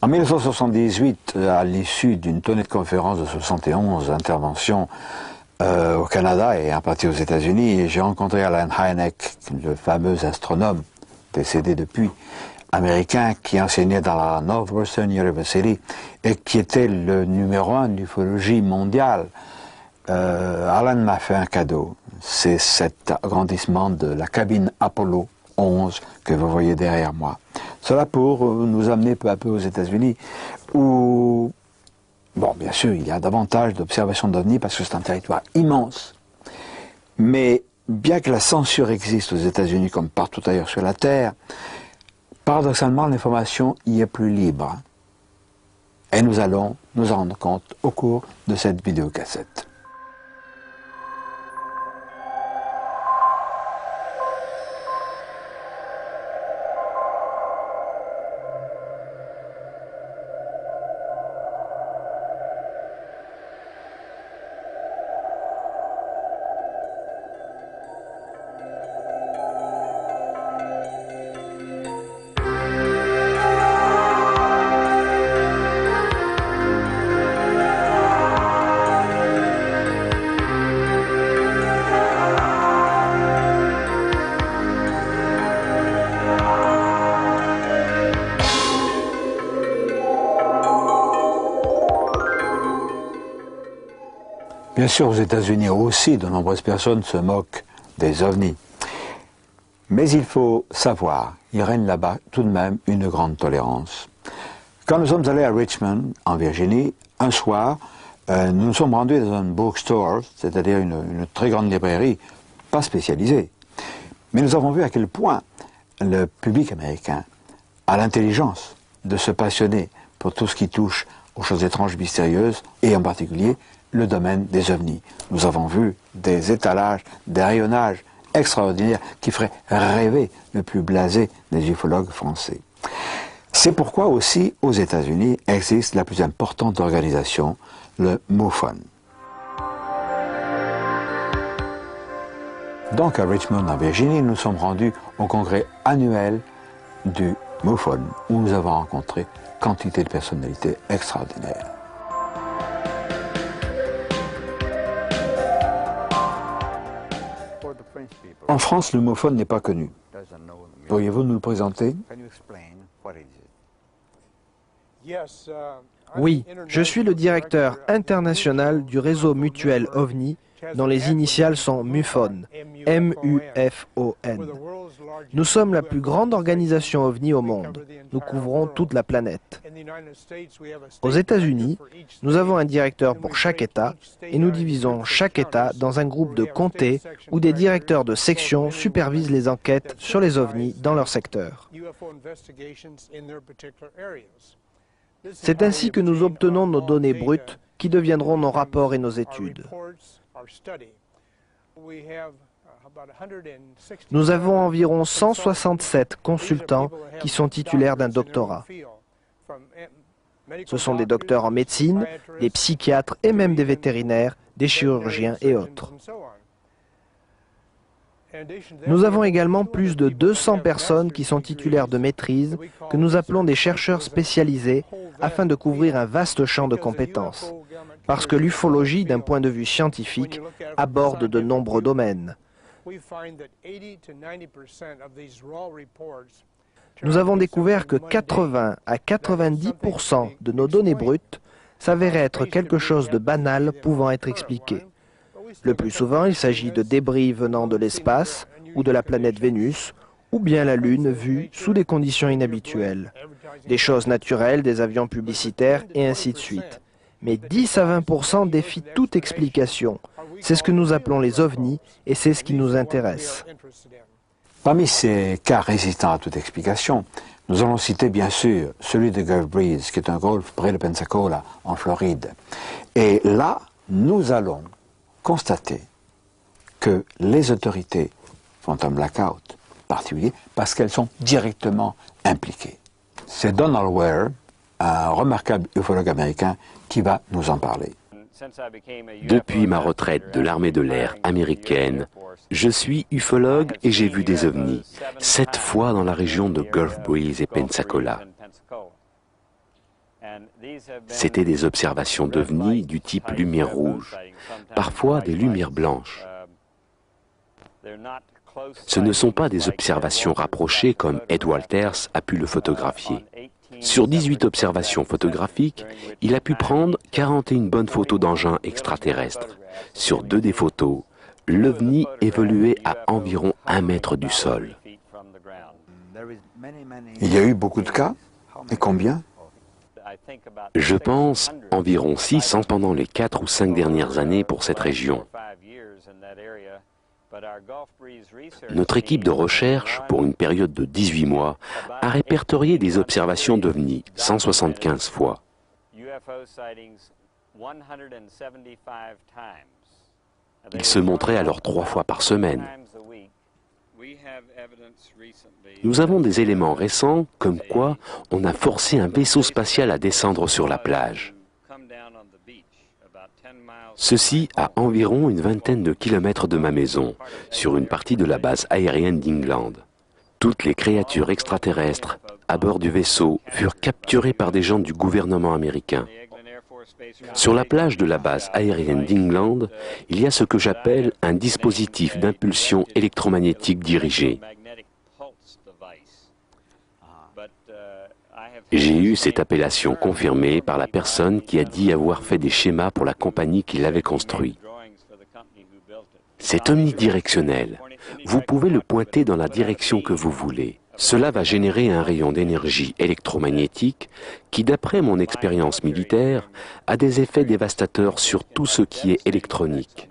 1978, à l'issue d'une tournée de conférences de 71 interventions au Canada et en partie aux États-Unis, j'ai rencontré Alan Hynek, le fameux astronome décédé depuis, américain qui enseignait dans la Northwestern University et qui était le numéro 1 d'ufologie mondiale. Alan m'a fait un cadeau, c'est cet agrandissement de la cabine Apollo 11 que vous voyez derrière moi. Cela pour nous amener peu à peu aux États-Unis où, bon, bien sûr, il y a davantage d'observations d'OVNI parce que c'est un territoire immense. Mais bien que la censure existe aux États-Unis comme partout ailleurs sur la Terre, paradoxalement, l'information y est plus libre. Et nous allons nous en rendre compte au cours de cette vidéocassette. Bien sûr, aux États-Unis aussi, de nombreuses personnes se moquent des ovnis. Mais il faut savoir, il règne là-bas tout de même une grande tolérance. Quand nous sommes allés à Richmond, en Virginie, un soir, nous nous sommes rendus dans un bookstore, c'est-à-dire une très grande librairie, pas spécialisée. Mais nous avons vu à quel point le public américain a l'intelligence de se passionner pour tout ce qui touche aux choses étranges, mystérieuses, et en particulier le domaine des ovnis. Nous avons vu des étalages, des rayonnages extraordinaires qui feraient rêver le plus blasé des ufologues français. C'est pourquoi aussi aux États-Unis existe la plus importante organisation, le MUFON. Donc à Richmond en Virginie, nous sommes rendus au congrès annuel du MUFON où nous avons rencontré quantité de personnalités extraordinaires. En France, le MUFON n'est pas connu. Pourriez-vous nous le présenter? Oui, je suis le directeur international du réseau mutuel OVNI, dont les initiales sont MUFON, M-U-F-O-N. Nous sommes la plus grande organisation OVNI au monde. Nous couvrons toute la planète. Aux États-Unis, nous avons un directeur pour chaque État et nous divisons chaque État dans un groupe de comtés où des directeurs de section supervisent les enquêtes sur les OVNI dans leur secteur. C'est ainsi que nous obtenons nos données brutes qui deviendront nos rapports et nos études. Nous avons environ 167 consultants qui sont titulaires d'un doctorat. Ce sont des docteurs en médecine, des psychiatres et même des vétérinaires, des chirurgiens et autres. Nous avons également plus de 200 personnes qui sont titulaires de maîtrise, que nous appelons des chercheurs spécialisés, afin de couvrir un vaste champ de compétences. Parce que l'ufologie, d'un point de vue scientifique, aborde de nombreux domaines. Nous avons découvert que 80 à 90% de nos données brutes s'avéraient être quelque chose de banal pouvant être expliqué. Le plus souvent, il s'agit de débris venant de l'espace ou de la planète Vénus, ou bien la Lune vue sous des conditions inhabituelles. Des choses naturelles, des avions publicitaires et ainsi de suite. Mais 10 à 20% défient toute explication. C'est ce que nous appelons les ovnis et c'est ce qui nous intéresse. Parmi ces cas résistants à toute explication, nous allons citer bien sûr celui de Gulf Breeze, qui est un golfe près de Pensacola, en Floride. Et là, nous allons constater que les autorités font un blackout particulier parce qu'elles sont directement impliquées. C'est Donald Ware, un remarquable ufologue américain, qui va nous en parler. Depuis ma retraite de l'armée de l'air américaine, je suis ufologue et j'ai vu des ovnis, 7 fois dans la région de Gulf Breeze et Pensacola. C'étaient des observations d'OVNI du type lumière rouge, parfois des lumières blanches. Ce ne sont pas des observations rapprochées comme Ed Walters a pu le photographier. Sur 18 observations photographiques, il a pu prendre 41 bonnes photos d'engins extraterrestres. Sur 2 des photos, l'OVNI évoluait à environ 1 mètre du sol. Il y a eu beaucoup de cas. Et combien? Je pense environ 600 pendant les 4 ou 5 dernières années pour cette région. Notre équipe de recherche, pour une période de 18 mois, a répertorié des observations d'OVNI 175 fois. Ils se montraient alors 3 fois par semaine. Nous avons des éléments récents comme quoi on a forcé un vaisseau spatial à descendre sur la plage. Ceci à environ une vingtaine de kilomètres de ma maison, sur une partie de la base aérienne d'England. Toutes les créatures extraterrestres à bord du vaisseau furent capturées par des gens du gouvernement américain. Sur la plage de la base aérienne d'England, il y a ce que j'appelle un dispositif d'impulsion électromagnétique dirigée. J'ai eu cette appellation confirmée par la personne qui a dit avoir fait des schémas pour la compagnie qui l'avait construit. C'est omnidirectionnel. Vous pouvez le pointer dans la direction que vous voulez. Cela va générer un rayon d'énergie électromagnétique qui, d'après mon expérience militaire, a des effets dévastateurs sur tout ce qui est électronique.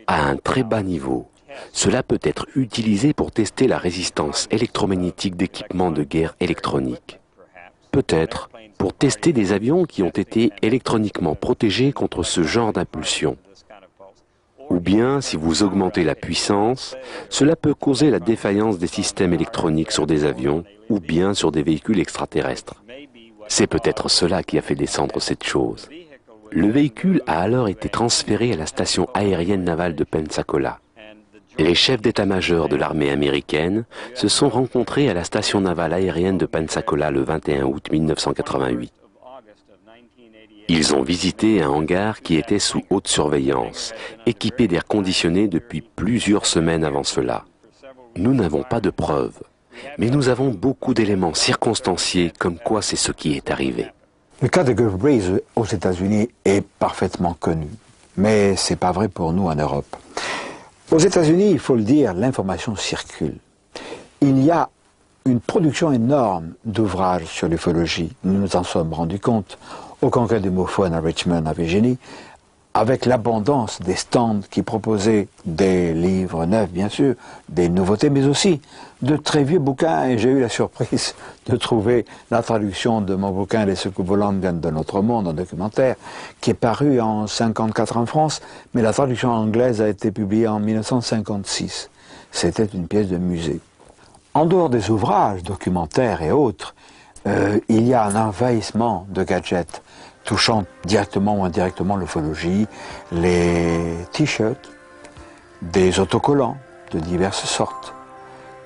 À un très bas niveau, cela peut être utilisé pour tester la résistance électromagnétique d'équipements de guerre électroniques. Peut-être pour tester des avions qui ont été électroniquement protégés contre ce genre d'impulsion. Ou bien, si vous augmentez la puissance, cela peut causer la défaillance des systèmes électroniques sur des avions ou bien sur des véhicules extraterrestres. C'est peut-être cela qui a fait descendre cette chose. Le véhicule a alors été transféré à la station aérienne navale de Pensacola. Les chefs d'état-major de l'armée américaine se sont rencontrés à la station navale aérienne de Pensacola le 21 août 1988. Ils ont visité un hangar qui était sous haute surveillance, équipé d'air conditionné depuis plusieurs semaines avant cela. Nous n'avons pas de preuves, mais nous avons beaucoup d'éléments circonstanciés comme quoi c'est ce qui est arrivé. Le cas de Gulf Breeze aux États-Unis est parfaitement connu, mais c'est pas vrai pour nous en Europe. Aux États-Unis, il faut le dire, l'information circule. Il y a une production énorme d'ouvrages sur l'ufologie. Nous nous en sommes rendus compte au congrès du MUFON à Richmond, à Virginie, avec l'abondance des stands qui proposaient des livres neufs, bien sûr, des nouveautés, mais aussi de très vieux bouquins. Et j'ai eu la surprise de trouver la traduction de mon bouquin « Les secours volants de notre monde », un documentaire, qui est paru en 1954 en France, mais la traduction anglaise a été publiée en 1956. C'était une pièce de musée. En dehors des ouvrages, documentaires et autres, il y a un envahissement de gadgets touchant directement ou indirectement l'ufologie, les t-shirts, des autocollants de diverses sortes.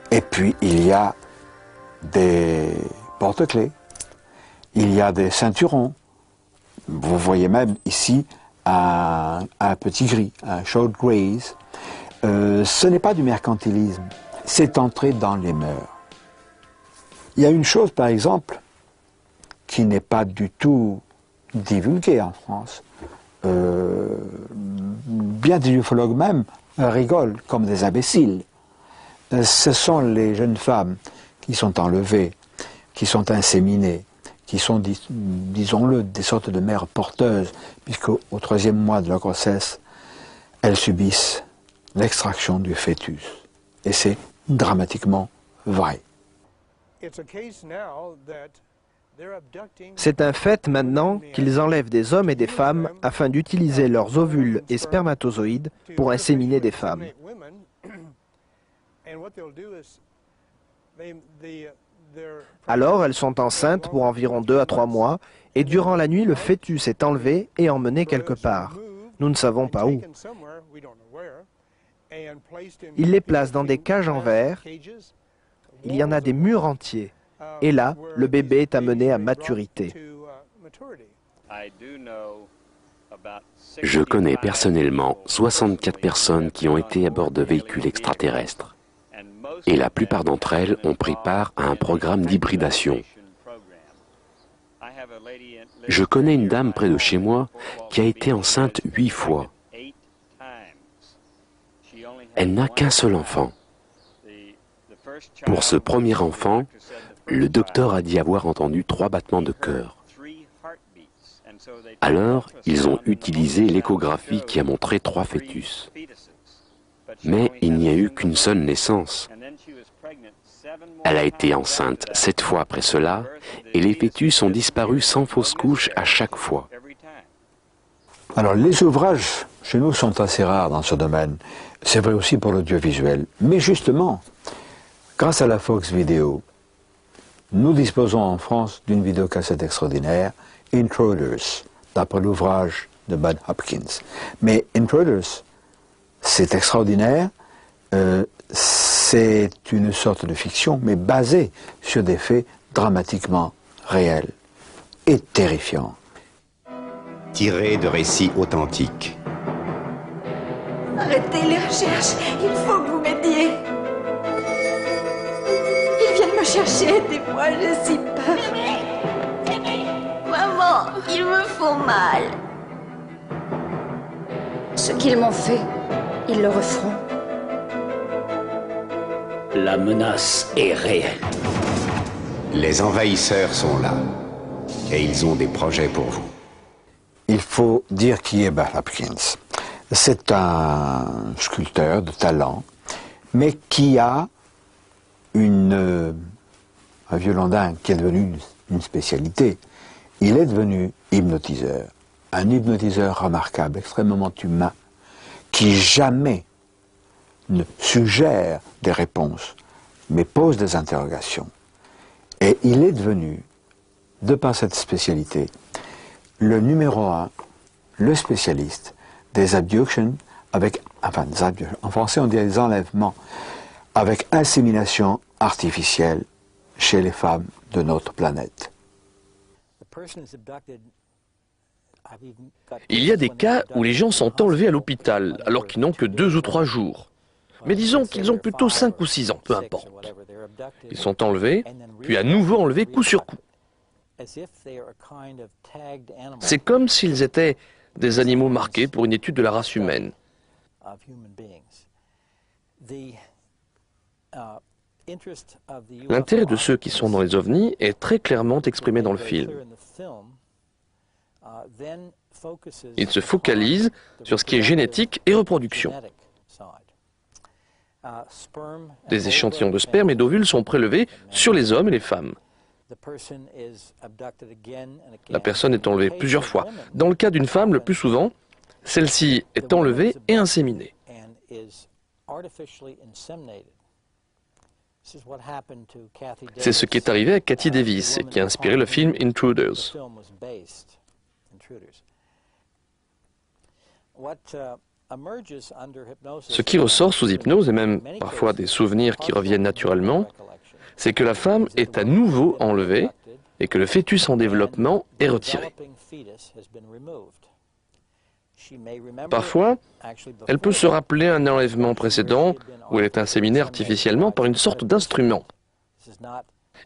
Et puis il y a des porte-clés, il y a des ceinturons. Vous voyez même ici un petit gris, un short grays. Ce n'est pas du mercantilisme, c'est entré dans les mœurs. Il y a une chose, par exemple, qui n'est pas du tout divulguée en France. Bien des ufologues même rigolent comme des imbéciles. Ce sont les jeunes femmes qui sont enlevées, qui sont inséminées, qui sont, disons-le, des sortes de mères porteuses, puisqu'au 3e mois de leur grossesse, elles subissent l'extraction du fœtus. Et c'est dramatiquement vrai. C'est un fait maintenant qu'ils enlèvent des hommes et des femmes afin d'utiliser leurs ovules et spermatozoïdes pour inséminer des femmes. Alors elles sont enceintes pour environ 2 à 3 mois et durant la nuit le fœtus est enlevé et emmené quelque part. Nous ne savons pas où. Ils les placent dans des cages en verre. Il y en a des murs entiers. Et là, le bébé est amené à maturité. Je connais personnellement 64 personnes qui ont été à bord de véhicules extraterrestres. Et la plupart d'entre elles ont pris part à un programme d'hybridation. Je connais une dame près de chez moi qui a été enceinte 8 fois. Elle n'a qu'un seul enfant. Pour ce premier enfant, le docteur a dit avoir entendu 3 battements de cœur. Alors, ils ont utilisé l'échographie qui a montré 3 fœtus. Mais il n'y a eu qu'une seule naissance. Elle a été enceinte 7 fois après cela, et les fœtus ont disparu sans fausse couche à chaque fois. Alors, les ouvrages chez nous sont assez rares dans ce domaine. C'est vrai aussi pour l'audiovisuel. Mais justement, grâce à la Fox Video, nous disposons en France d'une vidéocassette extraordinaire, Intruders, d'après l'ouvrage de Bud Hopkins. Mais Intruders, c'est extraordinaire, c'est une sorte de fiction, mais basée sur des faits dramatiquement réels et terrifiants. Tiré de récits authentiques. Arrêtez les recherches, il faut que vous m'aidiez. Ils viennent me chercher, aidez-moi, j'ai si peur. Maman, ils me font mal. Ce qu'ils m'ont fait, ils le referont. La menace est réelle. Les envahisseurs sont là. Et ils ont des projets pour vous. Il faut dire qui est Bud Hopkins. C'est un sculpteur de talent, mais qui a un violon dingue qui est devenu une spécialité. Il est devenu hypnotiseur. Un hypnotiseur remarquable, extrêmement humain, qui jamais ne suggère des réponses, mais pose des interrogations. Et il est devenu, de par cette spécialité, le numéro 1, le spécialiste des abductions avec, enfin, en français on dit des enlèvements avec insémination artificielle chez les femmes de notre planète. Il y a des cas où les gens sont enlevés à l'hôpital alors qu'ils n'ont que 2 ou 3 jours. Mais disons qu'ils ont plutôt 5 ou 6 ans, peu importe. Ils sont enlevés, puis à nouveau enlevés coup sur coup. C'est comme s'ils étaient des animaux marqués pour une étude de la race humaine. L'intérêt de ceux qui sont dans les ovnis est très clairement exprimé dans le film. Ils se focalisent sur ce qui est génétique et reproduction. Des échantillons de sperme et d'ovules sont prélevés sur les hommes et les femmes. La personne est enlevée plusieurs fois. Dans le cas d'une femme, le plus souvent, celle-ci est enlevée et inséminée. C'est ce qui est arrivé à Kathy Davis et qui a inspiré le film Intruders. Ce qui ressort sous hypnose, et même parfois des souvenirs qui reviennent naturellement, c'est que la femme est à nouveau enlevée et que le fœtus en développement est retiré. Parfois, elle peut se rappeler un enlèvement précédent où elle est inséminée artificiellement par une sorte d'instrument.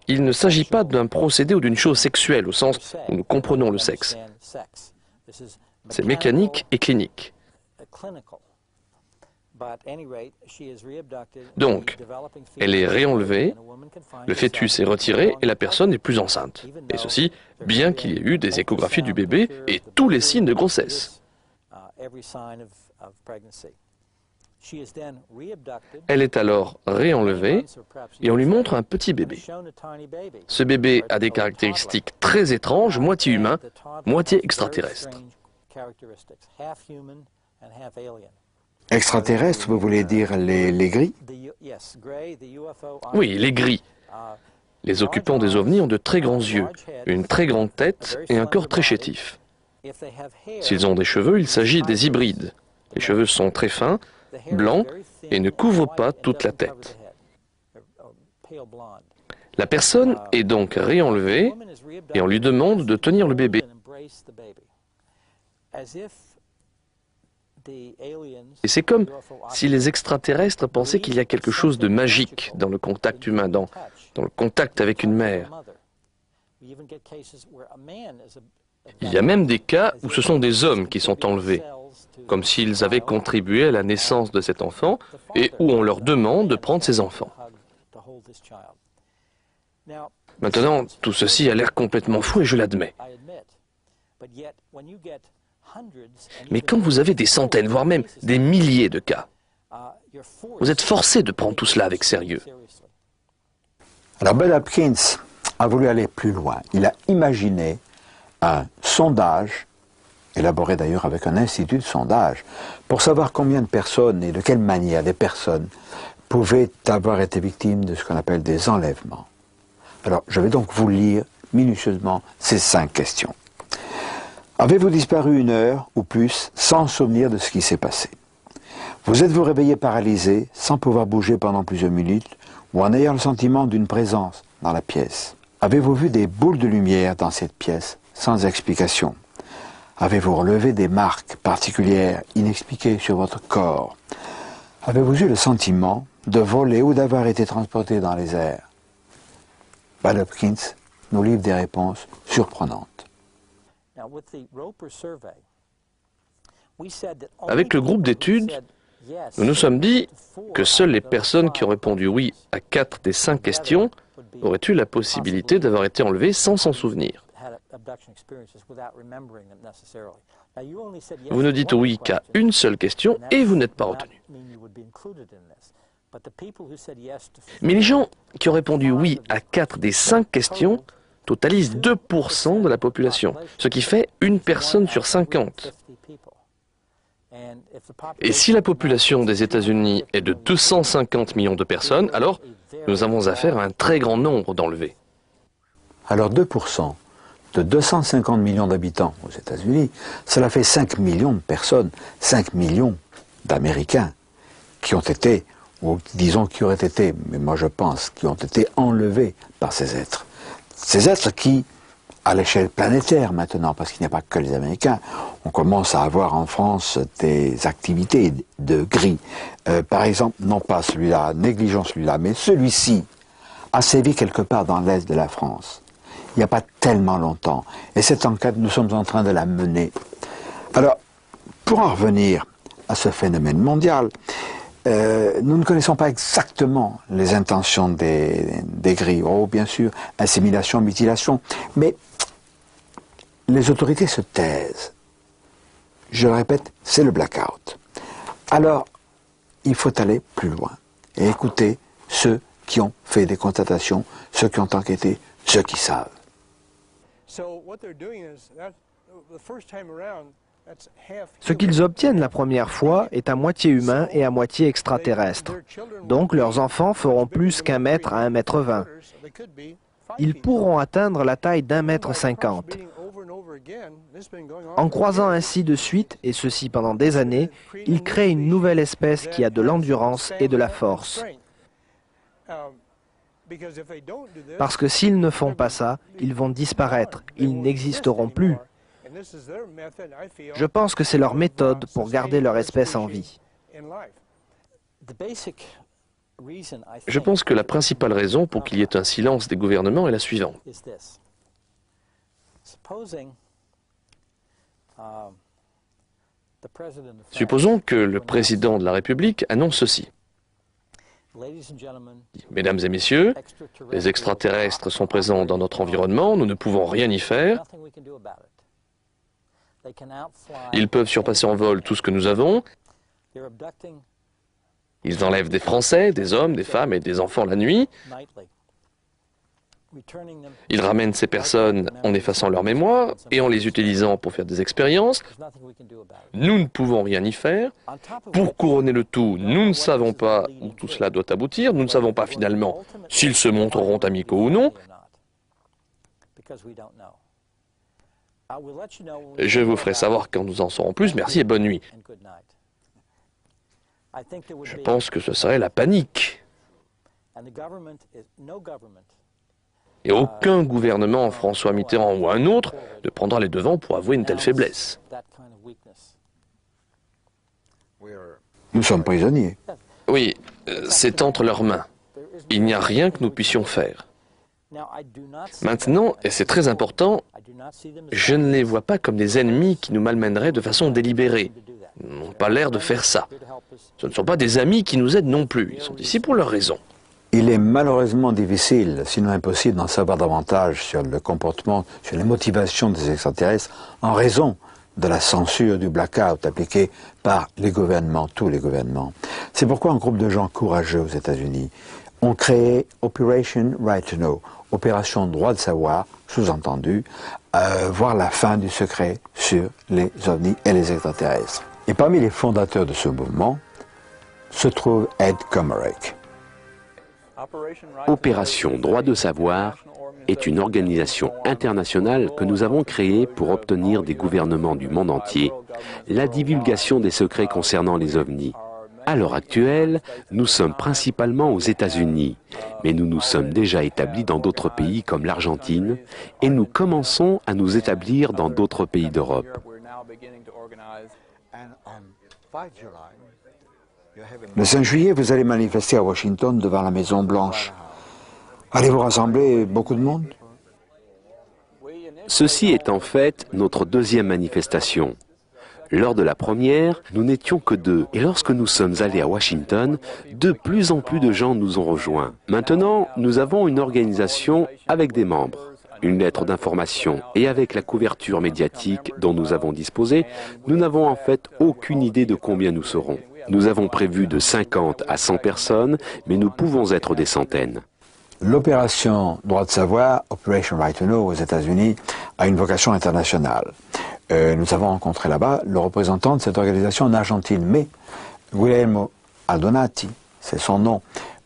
Il ne s'agit pas d'un procédé ou d'une chose sexuelle au sens où nous comprenons le sexe. C'est mécanique et clinique. Donc, elle est réenlevée, le fœtus est retiré et la personne n'est plus enceinte. Et ceci, bien qu'il y ait eu des échographies du bébé et tous les signes de grossesse. Elle est alors réenlevée et on lui montre un petit bébé. Ce bébé a des caractéristiques très étranges, moitié humain, moitié extraterrestre. Extraterrestres, vous voulez dire les gris? Oui, les gris. Les occupants des ovnis ont de très grands yeux, une très grande tête et un corps très chétif. S'ils ont des cheveux, il s'agit des hybrides. Les cheveux sont très fins, blancs et ne couvrent pas toute la tête. La personne est donc réenlevée et on lui demande de tenir le bébé. Et c'est comme si les extraterrestres pensaient qu'il y a quelque chose de magique dans le contact humain, dans le contact avec une mère. Il y a même des cas où ce sont des hommes qui sont enlevés, comme s'ils avaient contribué à la naissance de cet enfant et où on leur demande de prendre ses enfants. Maintenant, tout ceci a l'air complètement fou et je l'admets. Mais quand vous avez des centaines, voire même des milliers de cas, vous êtes forcé de prendre tout cela avec sérieux. Alors Bud Hopkins a voulu aller plus loin. Il a imaginé un sondage, élaboré d'ailleurs avec un institut de sondage, pour savoir combien de personnes et de quelle manière des personnes pouvaient avoir été victimes de ce qu'on appelle des enlèvements. Alors, je vais donc vous lire minutieusement ces 5 questions. Avez-vous disparu 1 heure ou plus sans souvenir de ce qui s'est passé? Vous êtes-vous réveillé paralysé, sans pouvoir bouger pendant plusieurs minutes, ou en ayant le sentiment d'une présence dans la pièce? Avez-vous vu des boules de lumière dans cette pièce sans explication? Avez-vous relevé des marques particulières inexpliquées sur votre corps? Avez-vous eu le sentiment de voler ou d'avoir été transporté dans les airs? Bud Hopkins nous livre des réponses surprenantes. Avec le groupe d'études, nous nous sommes dit que seules les personnes qui ont répondu oui à 4 des 5 questions auraient eu la possibilité d'avoir été enlevées sans s'en souvenir. Vous ne dites oui qu'à une seule question et vous n'êtes pas retenu. Mais les gens qui ont répondu oui à 4 des 5 questions totalisent 2% de la population, ce qui fait 1 personne sur 50. Et si la population des États-Unis est de 250 millions de personnes, alors nous avons affaire à un très grand nombre d'enlevés. Alors 2% de 250 millions d'habitants aux États-Unis, cela fait 5 millions de personnes, 5 millions d'Américains qui ont été, ou disons qui auraient été, mais moi je pense, qui ont été enlevés par ces êtres. Ces êtres qui, à l'échelle planétaire maintenant, parce qu'il n'y a pas que les Américains, on commence à avoir en France des activités de gris. Par exemple, non pas celui-là, négligeons celui-là, mais celui-ci a sévi quelque part dans l'est de la France. Il n'y a pas tellement longtemps. Et cette enquête, nous sommes en train de la mener. Alors, pour en revenir à ce phénomène mondial, nous ne connaissons pas exactement les intentions des gris. Oh, bien sûr, assimilation, mutilation, mais les autorités se taisent. Je le répète, c'est le blackout. Alors, il faut aller plus loin et écouter ceux qui ont fait des constatations, ceux qui ont enquêté, ceux qui savent. Ce qu'ils obtiennent la première fois est à moitié humain et à moitié extraterrestre. Donc leurs enfants feront plus qu'1 mètre à 1,20 m. Ils pourront atteindre la taille d'1,50 m. En croisant ainsi de suite, et ceci pendant des années, ils créent une nouvelle espèce qui a de l'endurance et de la force. Parce que s'ils ne font pas ça, ils vont disparaître, ils n'existeront plus. Je pense que c'est leur méthode pour garder leur espèce en vie. Je pense que la principale raison pour qu'il y ait un silence des gouvernements est la suivante. Supposons que le président de la République annonce ceci. Mesdames et messieurs, les extraterrestres sont présents dans notre environnement, nous ne pouvons rien y faire. Ils peuvent surpasser en vol tout ce que nous avons. Ils enlèvent des Français, des hommes, des femmes et des enfants la nuit. Ils ramènent ces personnes en effaçant leur mémoire et en les utilisant pour faire des expériences. Nous ne pouvons rien y faire. Pour couronner le tout, nous ne savons pas où tout cela doit aboutir. Nous ne savons pas finalement s'ils se montreront amicaux ou non. Je vous ferai savoir quand nous en saurons plus. Merci et bonne nuit. Je pense que ce serait la panique. Et aucun gouvernement, François Mitterrand ou un autre, ne prendra les devants pour avouer une telle faiblesse. Nous sommes prisonniers. Oui, c'est entre leurs mains. Il n'y a rien que nous puissions faire. Maintenant, et c'est très important, je ne les vois pas comme des ennemis qui nous malmèneraient de façon délibérée. Ils n'ont pas l'air de faire ça. Ce ne sont pas des amis qui nous aident non plus. Ils sont ici pour leurs raisons. Il est malheureusement difficile, sinon impossible, d'en savoir davantage sur le comportement, sur les motivations des extraterrestres en raison de la censure du blackout appliquée par les gouvernements, tous les gouvernements. C'est pourquoi un groupe de gens courageux aux États-Unis ont créé Operation Right to Know, opération droit de savoir, sous-entendu, voir la fin du secret sur les ovnis et les extraterrestres. Et parmi les fondateurs de ce mouvement se trouve Ed Komarek. Opération Droit de savoir est une organisation internationale que nous avons créée pour obtenir des gouvernements du monde entier la divulgation des secrets concernant les ovnis. À l'heure actuelle, nous sommes principalement aux États-Unis, mais nous nous sommes déjà établis dans d'autres pays comme l'Argentine et nous commençons à nous établir dans d'autres pays d'Europe. Le 5 juillet, vous allez manifester à Washington devant la Maison-Blanche. Allez-vous rassembler beaucoup de monde? Ceci est en fait notre deuxième manifestation. Lors de la première, nous n'étions que 2. Et lorsque nous sommes allés à Washington, de plus en plus de gens nous ont rejoints. Maintenant, nous avons une organisation avec des membres, une lettre d'information et avec la couverture médiatique dont nous avons disposé, nous n'avons en fait aucune idée de combien nous serons. Nous avons prévu de 50 à 100 personnes, mais nous pouvons être des centaines. L'opération Droit de savoir, Operation Right to Know aux États-Unis, a une vocation internationale. Nous avons rencontré là-bas le représentant de cette organisation en Argentine, mais Guillermo Aldonati, c'est son nom,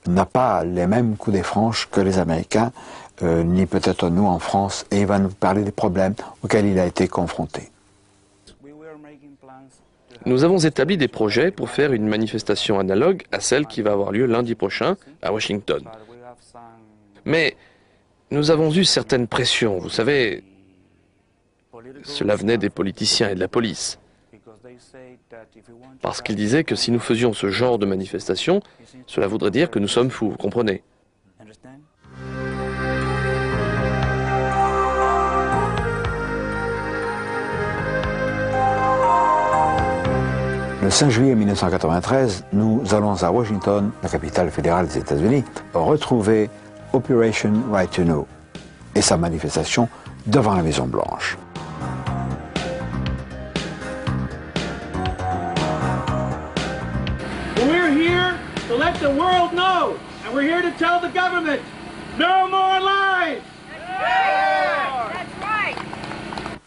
n'a pas les mêmes coups des franches que les Américains, ni peut-être nous en France, et il va nous parler des problèmes auxquels il a été confronté. Nous avons établi des projets pour faire une manifestation analogue à celle qui va avoir lieu lundi prochain à Washington. Mais nous avons eu certaines pressions, vous savez, cela venait des politiciens et de la police. Parce qu'ils disaient que si nous faisions ce genre de manifestation, cela voudrait dire que nous sommes fous, vous comprenez? Le 5 juillet 1993, nous allons à Washington, la capitale fédérale des États-Unis, retrouver Operation Right to Know et sa manifestation devant la Maison-Blanche. We're here to let the world know, and we're here to tell the government, no more lies!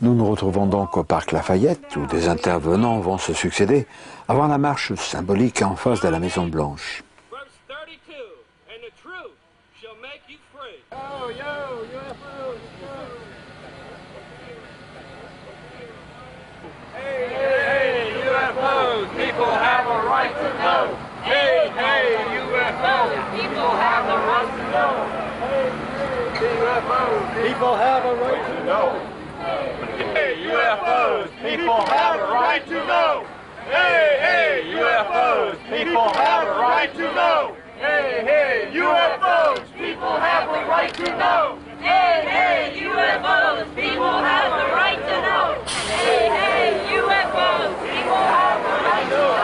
Nous nous retrouvons donc au parc Lafayette, où des intervenants vont se succéder, avant la marche symbolique en face de la Maison-Blanche. People have a right to know. Hey, UFOs, people have a right to know. Hey, hey, UFOs, people have a right to know. Hey, hey, UFOs, people have a right to know. Hey, hey, UFOs, people have a right to know. Hey, hey, UFOs, people have a right to know. Hey, hey, UFOs, people have a right to know.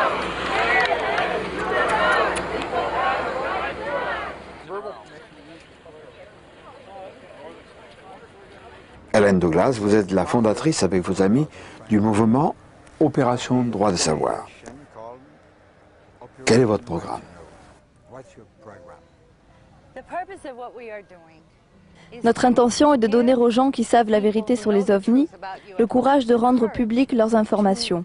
Hélène Douglas, vous êtes la fondatrice avec vos amis du mouvement Opération Droit de savoir. Quel est votre programme? Notre intention est de donner aux gens qui savent la vérité sur les ovnis le courage de rendre publiques leurs informations.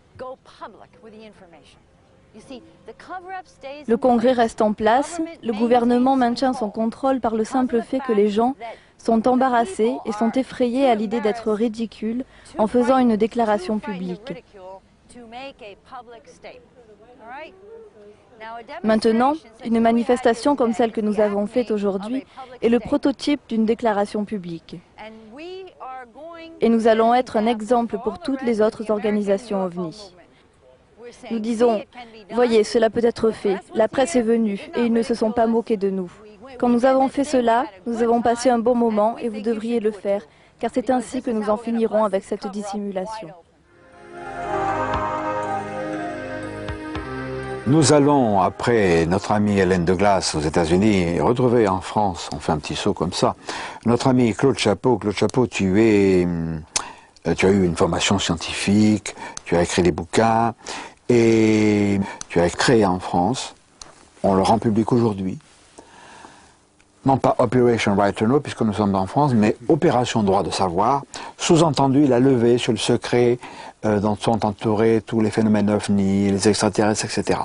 Le Congrès reste en place, le gouvernement maintient son contrôle par le simple fait que les gens sont embarrassés et sont effrayés à l'idée d'être ridicules en faisant une déclaration publique. Maintenant, une manifestation comme celle que nous avons faite aujourd'hui est le prototype d'une déclaration publique. Et nous allons être un exemple pour toutes les autres organisations OVNI. Nous disons, voyez, cela peut être fait, la presse est venue et ils ne se sont pas moqués de nous. Quand nous avons fait cela, nous avons passé un bon moment et vous devriez le faire, car c'est ainsi que nous en finirons avec cette dissimulation. Nous allons, après notre amie Hélène Douglas aux États-Unis, retrouver en France, on fait un petit saut comme ça, notre ami Claude Chapeau. Claude Chapeau, tu as eu une formation scientifique, tu as écrit des bouquins, et tu as créé en France, on le rend public aujourd'hui, non pas Operation Right to Know, puisque nous sommes en France, mais Opération Droit de Savoir, sous-entendu la levée sur le secret dont sont entourés tous les phénomènes OVNI, les extraterrestres, etc.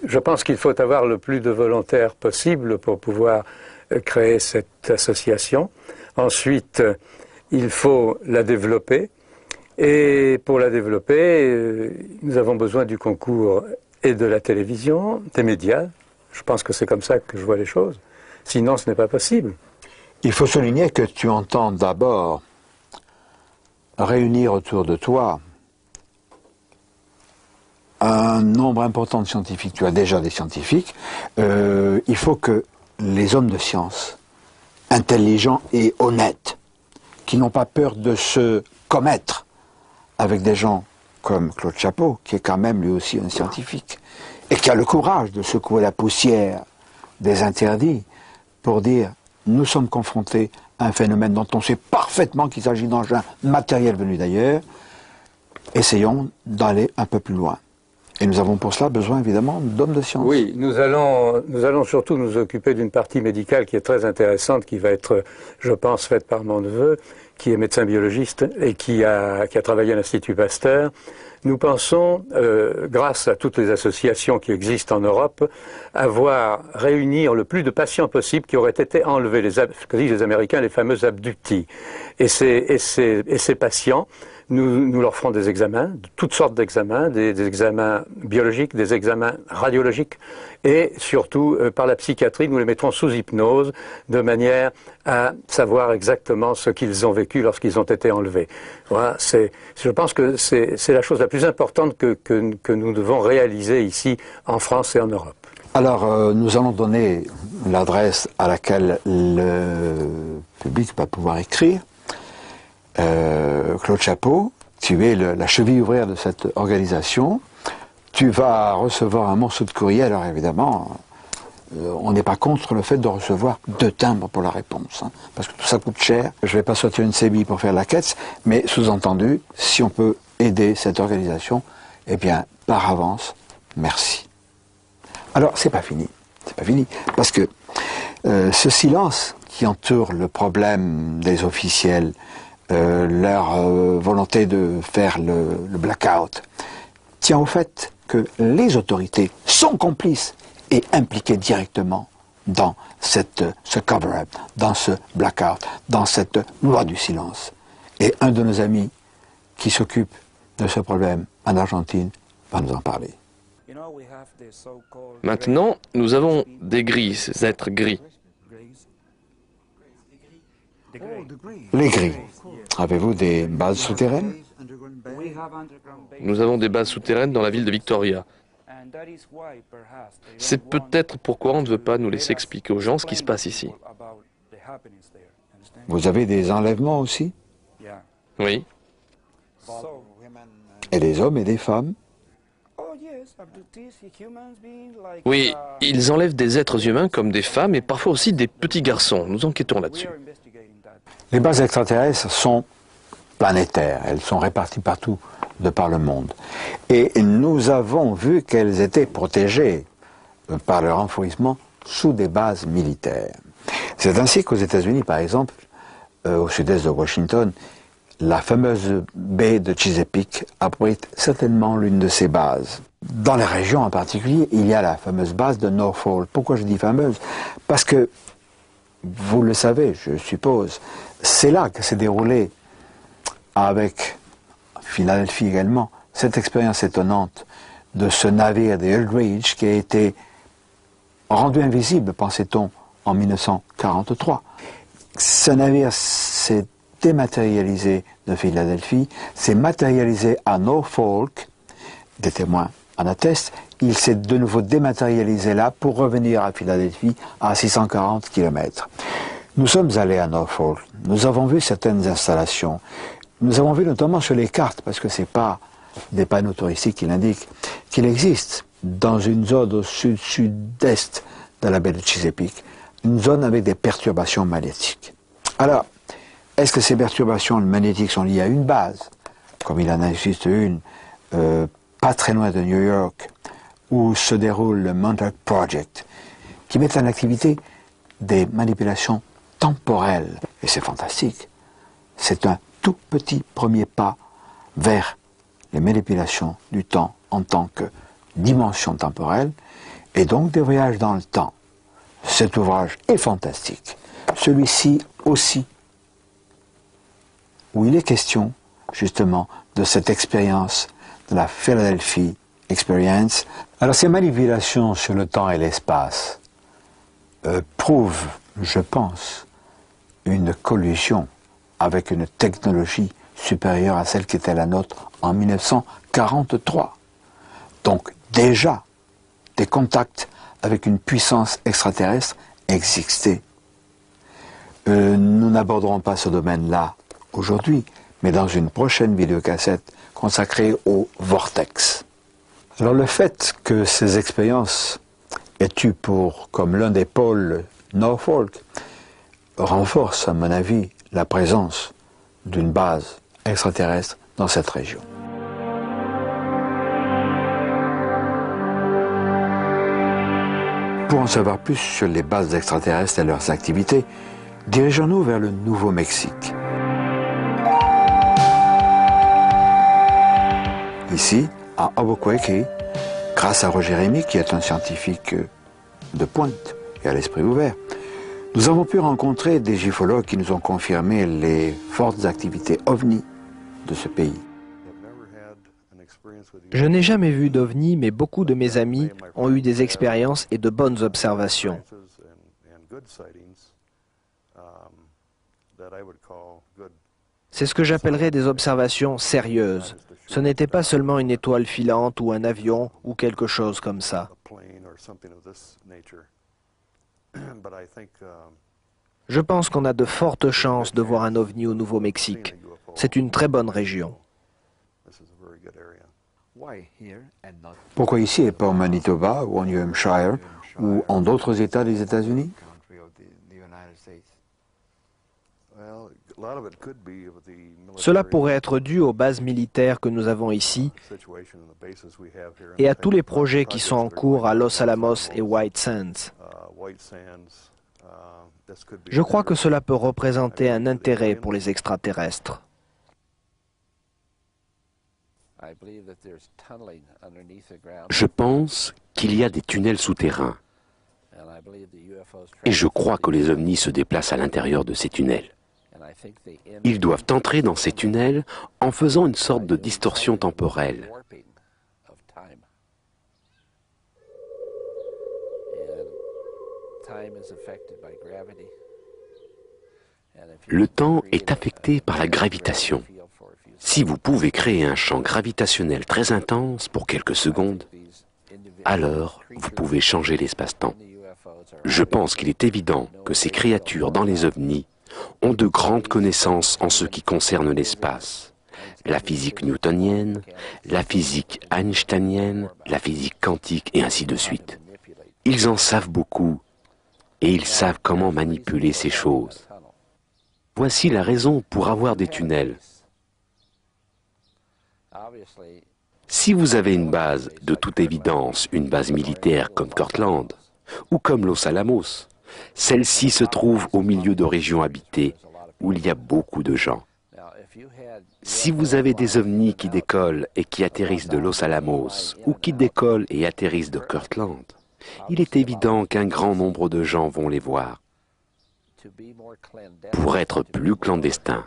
Je pense qu'il faut avoir le plus de volontaires possible pour pouvoir créer cette association. Ensuite, il faut la développer. Et pour la développer, nous avons besoin du concours et de la télévision, des médias. Je pense que c'est comme ça que je vois les choses. Sinon, ce n'est pas possible. Il faut souligner que tu entends d'abord réunir autour de toi un nombre important de scientifiques. Tu as déjà des scientifiques. Il faut que les hommes de science, intelligents et honnêtes, qui n'ont pas peur de se commettre avec des gens comme Claude Chapeau, qui est quand même lui aussi un scientifique, et qui a le courage de secouer la poussière des interdits pour dire « nous sommes confrontés à un phénomène dont on sait parfaitement qu'il s'agit d'engins matériels venus d'ailleurs, essayons d'aller un peu plus loin ». Et nous avons pour cela besoin évidemment d'hommes de science. Oui, nous allons surtout nous occuper d'une partie médicale qui est très intéressante, qui va être, je pense, faite par mon neveu, qui est médecin biologiste et qui a travaillé à l'Institut Pasteur. Nous pensons, grâce à toutes les associations qui existent en Europe, avoir réunir le plus de patients possible qui auraient été enlevés, ce que disent les Américains, les fameux abductees. Et ces patients, nous leur ferons des examens, toutes sortes d'examens, des examens biologiques, des examens radiologiques, et surtout, par la psychiatrie, nous les mettrons sous hypnose, de manière à savoir exactement ce qu'ils ont vécu lorsqu'ils ont été enlevés. Voilà, je pense que c'est la chose la plus importante que nous devons réaliser ici, en France et en Europe. Alors, nous allons donner l'adresse à laquelle le public va pouvoir écrire. Claude Chapeau, tu es la cheville ouvrière de cette organisation. Tu vas recevoir un morceau de courrier. Alors évidemment, on n'est pas contre le fait de recevoir 2 timbres pour la réponse, hein, parce que tout ça coûte cher. Je ne vais pas sortir une sébille pour faire la quête, mais sous-entendu, si on peut aider cette organisation, eh bien, par avance, merci. Alors, c'est pas fini, parce que ce silence qui entoure le problème des officiels, leur volonté de faire le blackout, tient au fait que les autorités sont complices et impliquées directement dans ce cover-up, dans ce blackout, dans cette loi du silence. Et un de nos amis qui s'occupe de ce problème en Argentine va nous en parler. Maintenant, nous avons des gris, ces êtres gris. Les gris. Avez-vous des bases souterraines? Nous avons des bases souterraines dans la ville de Victoria. C'est peut-être pourquoi on ne veut pas nous laisser expliquer aux gens ce qui se passe ici. Vous avez des enlèvements aussi? Oui. Et des hommes et des femmes? Oui, ils enlèvent des êtres humains comme des femmes et parfois aussi des petits garçons. Nous enquêtons là-dessus. Les bases extraterrestres sont planétaires. Elles sont réparties partout de par le monde. Et nous avons vu qu'elles étaient protégées par leur enfouissement sous des bases militaires. C'est ainsi qu'aux États-Unis, par exemple, au sud-est de Washington, la fameuse baie de Chesapeake abrite certainement l'une de ces bases. Dans la région en particulier, il y a la fameuse base de Norfolk. Pourquoi je dis fameuse? Parce que, vous le savez, je suppose, c'est là que s'est déroulée, avec Philadelphie également, cette expérience étonnante de ce navire des Eldridge qui a été rendu invisible, pensait-on, en 1943. Ce navire s'est dématérialisé de Philadelphie, s'est matérialisé à Norfolk, des témoins en attestent, il s'est de nouveau dématérialisé là pour revenir à Philadelphie à 640 km. Nous sommes allés à Norfolk, nous avons vu certaines installations, nous avons vu notamment sur les cartes, parce que ce n'est pas des panneaux touristiques qui l'indiquent, qu'il existe dans une zone au sud-sud-est de la baie de Chesapeake, une zone avec des perturbations magnétiques. Alors, est-ce que ces perturbations magnétiques sont liées à une base, comme il en existe une, pas très loin de New York, où se déroule le Montauk Project, qui met en activité des manipulations temporelles. Et c'est fantastique. C'est un tout petit premier pas vers les manipulations du temps en tant que dimension temporelle, et donc des voyages dans le temps. Cet ouvrage est fantastique. Celui-ci aussi, où il est question justement de cette expérience de la Philadelphia Experience. Alors ces manipulations sur le temps et l'espace prouvent, je pense, une collusion avec une technologie supérieure à celle qui était la nôtre en 1943. Donc déjà, des contacts avec une puissance extraterrestre existaient. Nous n'aborderons pas ce domaine-là aujourd'hui, mais dans une prochaine vidéocassette consacrée au vortex. Alors le fait que ces expériences aient eu pour, comme l'un des pôles, Norfolk, renforce, à mon avis, la présence d'une base extraterrestre dans cette région. Pour en savoir plus sur les bases extraterrestres et leurs activités, dirigeons-nous vers le Nouveau-Mexique. Ici, à Albuquerque, grâce à Roger Rémy, qui est un scientifique de pointe et à l'esprit ouvert, nous avons pu rencontrer des ufologues qui nous ont confirmé les fortes activités ovni de ce pays. Je n'ai jamais vu d'ovni, mais beaucoup de mes amis ont eu des expériences et de bonnes observations. C'est ce que j'appellerais des observations sérieuses. Ce n'était pas seulement une étoile filante ou un avion ou quelque chose comme ça. Je pense qu'on a de fortes chances de voir un ovni au Nouveau-Mexique. C'est une très bonne région. Pourquoi ici et pas au Manitoba ou en New Hampshire ou en d'autres États des États-Unis? Cela pourrait être dû aux bases militaires que nous avons ici et à tous les projets qui sont en cours à Los Alamos et White Sands. Je crois que cela peut représenter un intérêt pour les extraterrestres. Je pense qu'il y a des tunnels souterrains. Et je crois que les ovnis se déplacent à l'intérieur de ces tunnels. Ils doivent entrer dans ces tunnels en faisant une sorte de distorsion temporelle. Le temps est affecté par la gravitation. Si vous pouvez créer un champ gravitationnel très intense pour quelques secondes, alors vous pouvez changer l'espace-temps. Je pense qu'il est évident que ces créatures dans les ovnis ont de grandes connaissances en ce qui concerne l'espace. La physique newtonienne, la physique einsteinienne, la physique quantique et ainsi de suite. Ils en savent beaucoup et ils savent comment manipuler ces choses. Voici la raison pour avoir des tunnels. Si vous avez une base, de toute évidence, une base militaire comme Cortland ou comme Los Alamos, celle-ci se trouve au milieu de régions habitées où il y a beaucoup de gens. Si vous avez des ovnis qui décollent et qui atterrissent de Los Alamos ou qui décollent et atterrissent de Cortland, il est évident qu'un grand nombre de gens vont les voir. Pour être plus clandestin,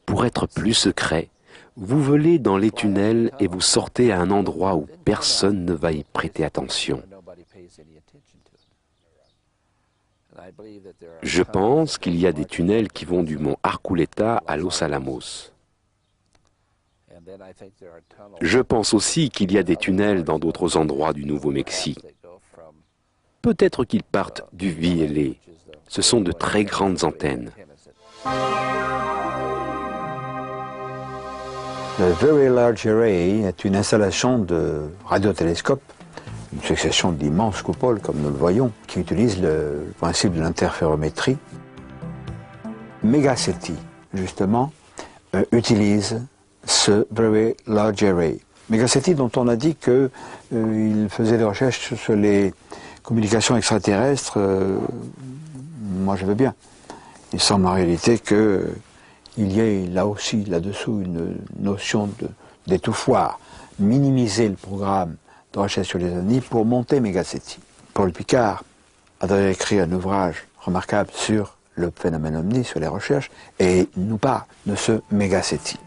pour être plus secret, vous volez dans les tunnels et vous sortez à un endroit où personne ne va y prêter attention. Je pense qu'il y a des tunnels qui vont du mont Arculeta à Los Alamos. Je pense aussi qu'il y a des tunnels dans d'autres endroits du Nouveau-Mexique. Peut-être qu'ils partent du VLA. Ce sont de très grandes antennes. Le Very Large Array est une installation de radiotélescope, une succession d'immenses coupoles, comme nous le voyons, qui utilise le principe de l'interférométrie. Megacity, justement, utilise ce Very Large Array. Megacity, dont on a dit qu'il faisait des recherches sur les communications extraterrestres, moi je veux bien. Il semble en réalité qu'il y ait là aussi, là-dessous, une notion d'étouffoir, minimiser le programme de recherche sur les ovnis pour monter Megacity. Paul Picard a d'ailleurs écrit un ouvrage remarquable sur le phénomène ovni, sur les recherches, et nous parle de ce Megacity.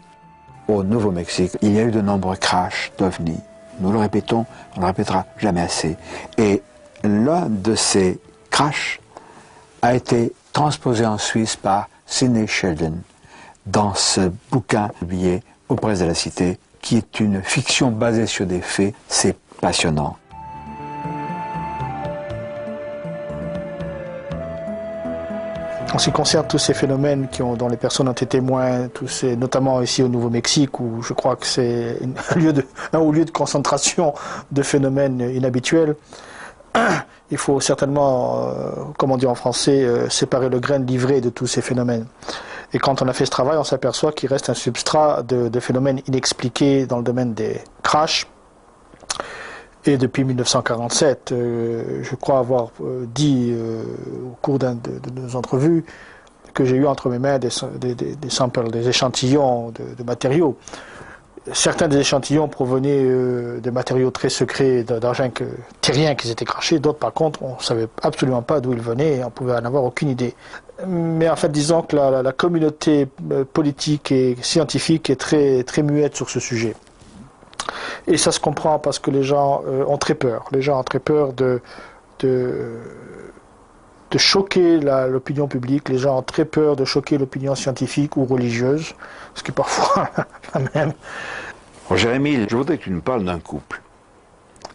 Au Nouveau-Mexique, il y a eu de nombreux crashs d'ovnis. Nous le répétons, on ne le répétera jamais assez. Et l'un de ces crashs a été transposé en Suisse par Sidney Sheldon dans ce bouquin publié aux Presses de la Cité, qui est une fiction basée sur des faits. C'est passionnant. En ce qui concerne tous ces phénomènes dont les personnes ont été témoins, notamment ici au Nouveau-Mexique, où je crois que c'est un lieu de concentration de phénomènes inhabituels, il faut certainement, comme on dit en français, séparer le grain de l'ivraie de tous ces phénomènes. Et quand on a fait ce travail, on s'aperçoit qu'il reste un substrat de phénomènes inexpliqués dans le domaine des crashs. Et depuis 1947, je crois avoir dit au cours d'une de nos entrevues que j'ai eu entre mes mains des samples, des échantillons de matériaux. Certains des échantillons provenaient de matériaux très secrets d'engins terriens qui étaient crachés, d'autres par contre on ne savait absolument pas d'où ils venaient et on pouvait en avoir aucune idée. Mais en fait disons que la communauté politique et scientifique est très muette sur ce sujet. Et ça se comprend parce que les gens ont très peur. Les gens ont très peur de choquer l'opinion publique. Les gens ont très peur de choquer l'opinion scientifique ou religieuse, ce qui est parfois la même. Jérémy, je voudrais que tu nous parles d'un couple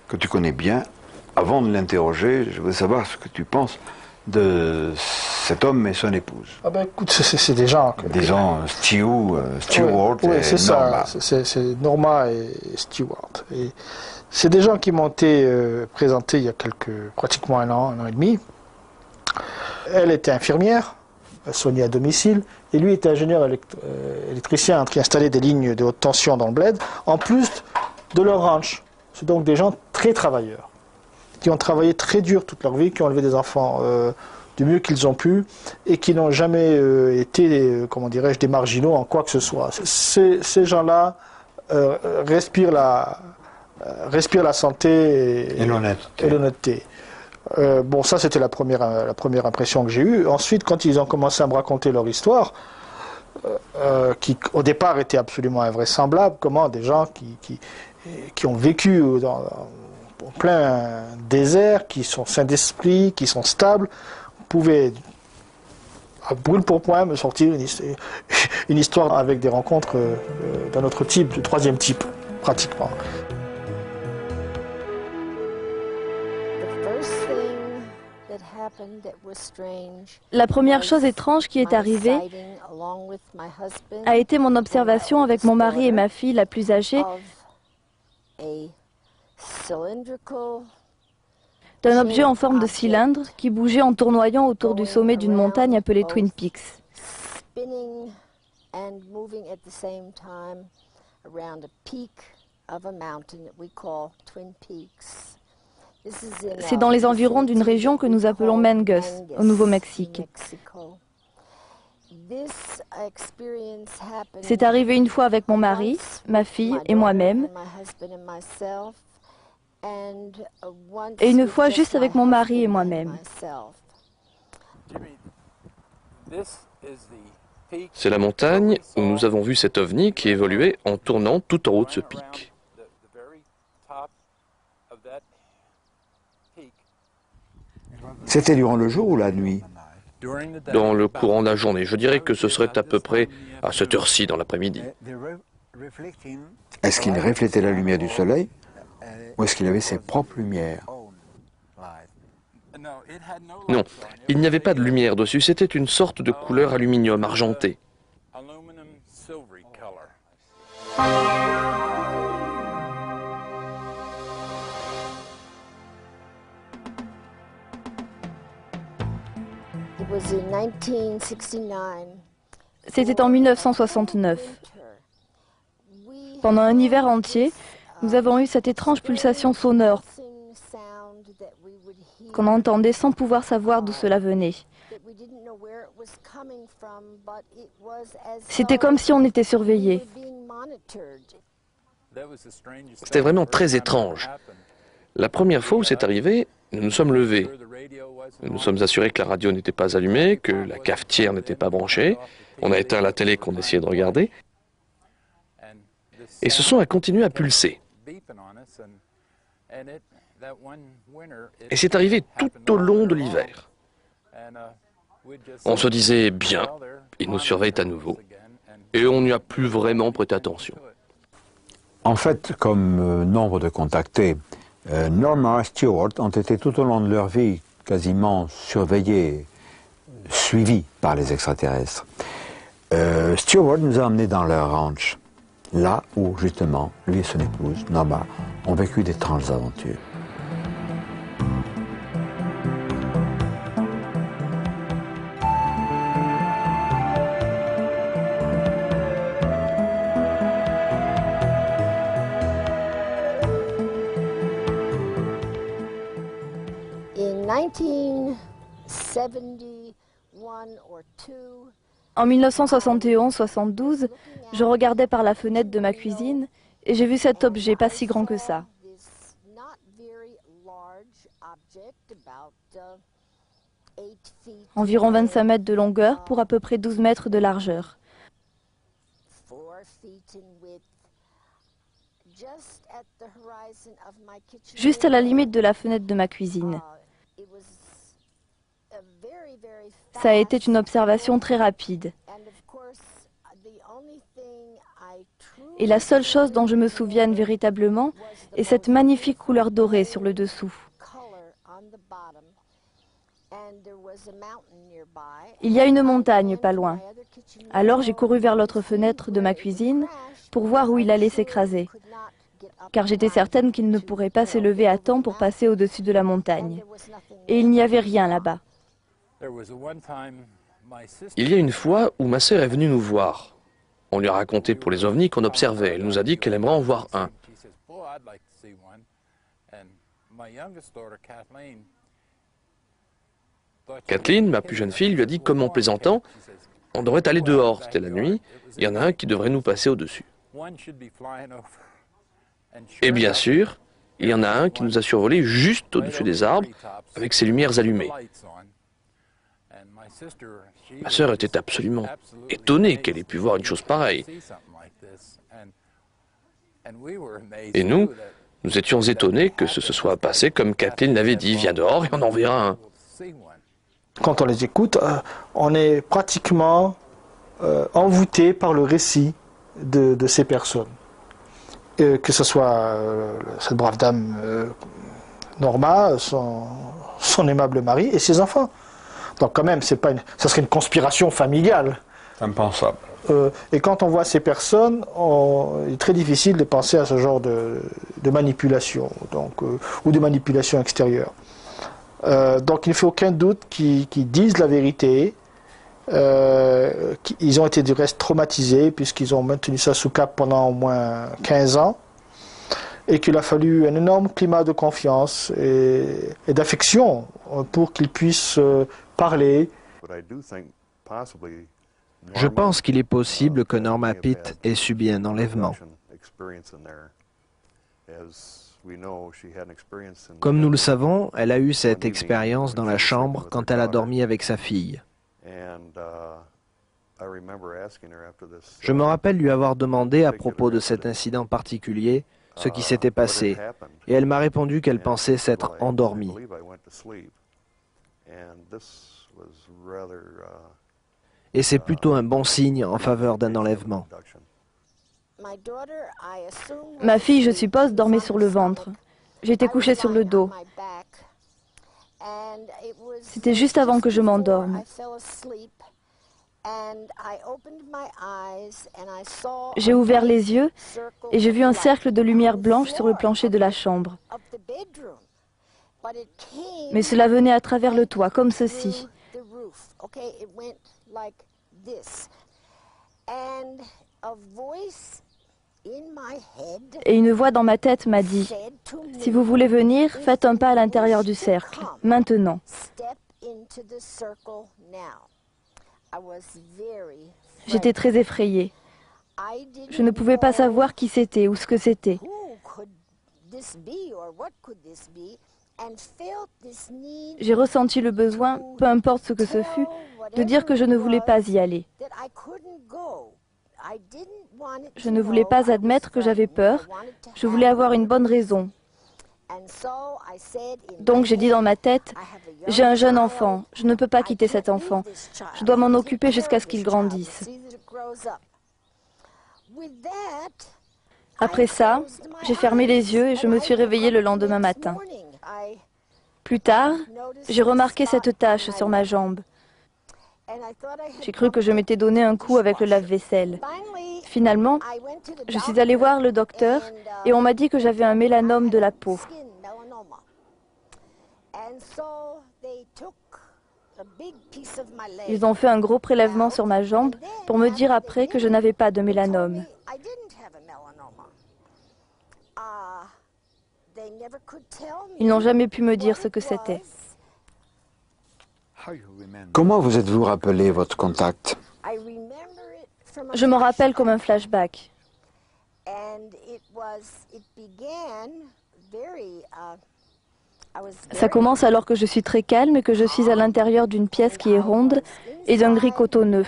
que tu connais bien. Avant de l'interroger, je voudrais savoir ce que tu penses de cet homme et son épouse. Ah ben écoute, c'est des gens... Disons Stewart oui, et c'est Norma. Ça, c'est Norma et Stewart. Et c'est des gens qui m'ont été présentés il y a pratiquement un an et demi. Elle était infirmière, soignée à domicile, et lui était ingénieur électricien qui installait des lignes de haute tension dans le bled, en plus de leur ranch. C'est donc des gens très travailleurs, qui ont travaillé très dur toute leur vie, qui ont élevé des enfants du mieux qu'ils ont pu, et qui n'ont jamais été, comment dirais-je, des marginaux en quoi que ce soit. Ces gens-là respirent la santé et l'honnêteté. Bon, ça c'était la première impression que j'ai eue. Ensuite, quand ils ont commencé à me raconter leur histoire, qui au départ était absolument invraisemblable, comment des gens qui ont vécu en plein désert, qui sont sains d'esprit, qui sont stables, pouvaient à brûle pour point me sortir une histoire avec des rencontres d'un autre type, du troisième type, pratiquement. La première chose étrange qui est arrivée a été mon observation avec mon mari et ma fille la plus âgée d'un objet en forme de cylindre qui bougeait en tournoyant autour du sommet d'une montagne appelée Twin Peaks. C'est dans les environs d'une région que nous appelons Mangus, au Nouveau-Mexique. C'est arrivé une fois avec mon mari, ma fille et moi-même, et une fois juste avec mon mari et moi-même. C'est la montagne où nous avons vu cet ovni qui évoluait en tournant tout en haut de ce pic. C'était durant le jour ou la nuit? Dans le courant de la journée, je dirais que ce serait à peu près à cette heure-ci dans l'après-midi. Est-ce qu'il reflétait la lumière du soleil ou est-ce qu'il avait ses propres lumières? Non, il n'y avait pas de lumière dessus, c'était une sorte de couleur aluminium argenté. C'était en 1969. Pendant un hiver entier, nous avons eu cette étrange pulsation sonore qu'on entendait sans pouvoir savoir d'où cela venait. C'était comme si on était surveillé. C'était vraiment très étrange. La première fois où c'est arrivé, nous nous sommes levés. Nous nous sommes assurés que la radio n'était pas allumée, que la cafetière n'était pas branchée. On a éteint la télé qu'on essayait de regarder. Et ce son a continué à pulser. Et c'est arrivé tout au long de l'hiver. On se disait, bien, il nous surveille à nouveau. Et on n'y a plus vraiment prêté attention. En fait, comme nombre de contactés, Norma et Stewart ont été tout au long de leur vie quasiment surveillés, suivis par les extraterrestres. Stewart nous a emmenés dans leur ranch, là où justement lui et son épouse, Norma, ont vécu d'étranges aventures. En 1971-72, je regardais par la fenêtre de ma cuisine et j'ai vu cet objet pas si grand que ça. Environ 25 mètres de longueur pour à peu près 12 mètres de largeur. Juste à la limite de la fenêtre de ma cuisine. Ça a été une observation très rapide. Et la seule chose dont je me souvienne véritablement est cette magnifique couleur dorée sur le dessous. Il y a une montagne pas loin. Alors j'ai couru vers l'autre fenêtre de ma cuisine pour voir où il allait s'écraser, car j'étais certaine qu'il ne pourrait pas s'élever à temps pour passer au-dessus de la montagne. Et il n'y avait rien là-bas. Il y a une fois où ma sœur est venue nous voir. On lui a raconté pour les ovnis qu'on observait. Elle nous a dit qu'elle aimerait en voir un. Kathleen, ma plus jeune fille, lui a dit comme en plaisantant, on devrait aller dehors, c'était la nuit, il y en a un qui devrait nous passer au-dessus. Et bien sûr, il y en a un qui nous a survolé juste au-dessus des arbres, avec ses lumières allumées. Ma sœur était absolument étonnée qu'elle ait pu voir une chose pareille. Et nous étions étonnés que ce se soit passé comme Kathleen l'avait dit, viens dehors et on en verra un. Quand on les écoute, on est pratiquement envoûté par le récit de ces personnes. Que ce soit cette brave dame Norma, son aimable mari et ses enfants. Donc quand même, ça serait une conspiration familiale. Impensable. Et quand on voit ces personnes, il est très difficile de penser à ce genre de manipulation, ou de manipulation extérieure. Donc il ne fait aucun doute qu'ils disent la vérité. Ils ont été du reste traumatisés puisqu'ils ont maintenu ça sous cap pendant au moins 15 ans. Et qu'il a fallu un énorme climat de confiance et d'affection pour qu'ils puissent parler. Je pense qu'il est possible que Norma Pitt ait subi un enlèvement. Comme nous le savons, elle a eu cette expérience dans la chambre quand elle a dormi avec sa fille. Je me rappelle lui avoir demandé à propos de cet incident particulier ce qui s'était passé, et elle m'a répondu qu'elle pensait s'être endormie. Et c'est plutôt un bon signe en faveur d'un enlèvement. Ma fille, je suppose, dormait sur le ventre. J'étais couchée sur le dos. C'était juste avant que je m'endorme. J'ai ouvert les yeux et j'ai vu un cercle de lumière blanche sur le plancher de la chambre. Mais cela venait à travers le toit, comme ceci. Et une voix dans ma tête m'a dit, « Si vous voulez venir, faites un pas à l'intérieur du cercle, maintenant. » J'étais très effrayée. Je ne pouvais pas savoir qui c'était ou ce que c'était. J'ai ressenti le besoin, peu importe ce que ce fut, de dire que je ne voulais pas y aller. Je ne voulais pas admettre que j'avais peur. Je voulais avoir une bonne raison. Donc j'ai dit dans ma tête, j'ai un jeune enfant, je ne peux pas quitter cet enfant. Je dois m'en occuper jusqu'à ce qu'il grandisse. Après ça, j'ai fermé les yeux et je me suis réveillée le lendemain matin. Plus tard, j'ai remarqué cette tache sur ma jambe. J'ai cru que je m'étais donné un coup avec le lave-vaisselle. Finalement, je suis allée voir le docteur et on m'a dit que j'avais un mélanome de la peau. Ils ont fait un gros prélèvement sur ma jambe pour me dire après que je n'avais pas de mélanome. Ils n'ont jamais pu me dire ce que c'était. Comment vous êtes-vous rappelé votre contact? Je m'en rappelle comme un flashback. Ça commence alors que je suis très calme et que je suis à l'intérieur d'une pièce qui est ronde et d'un gris cotonneux.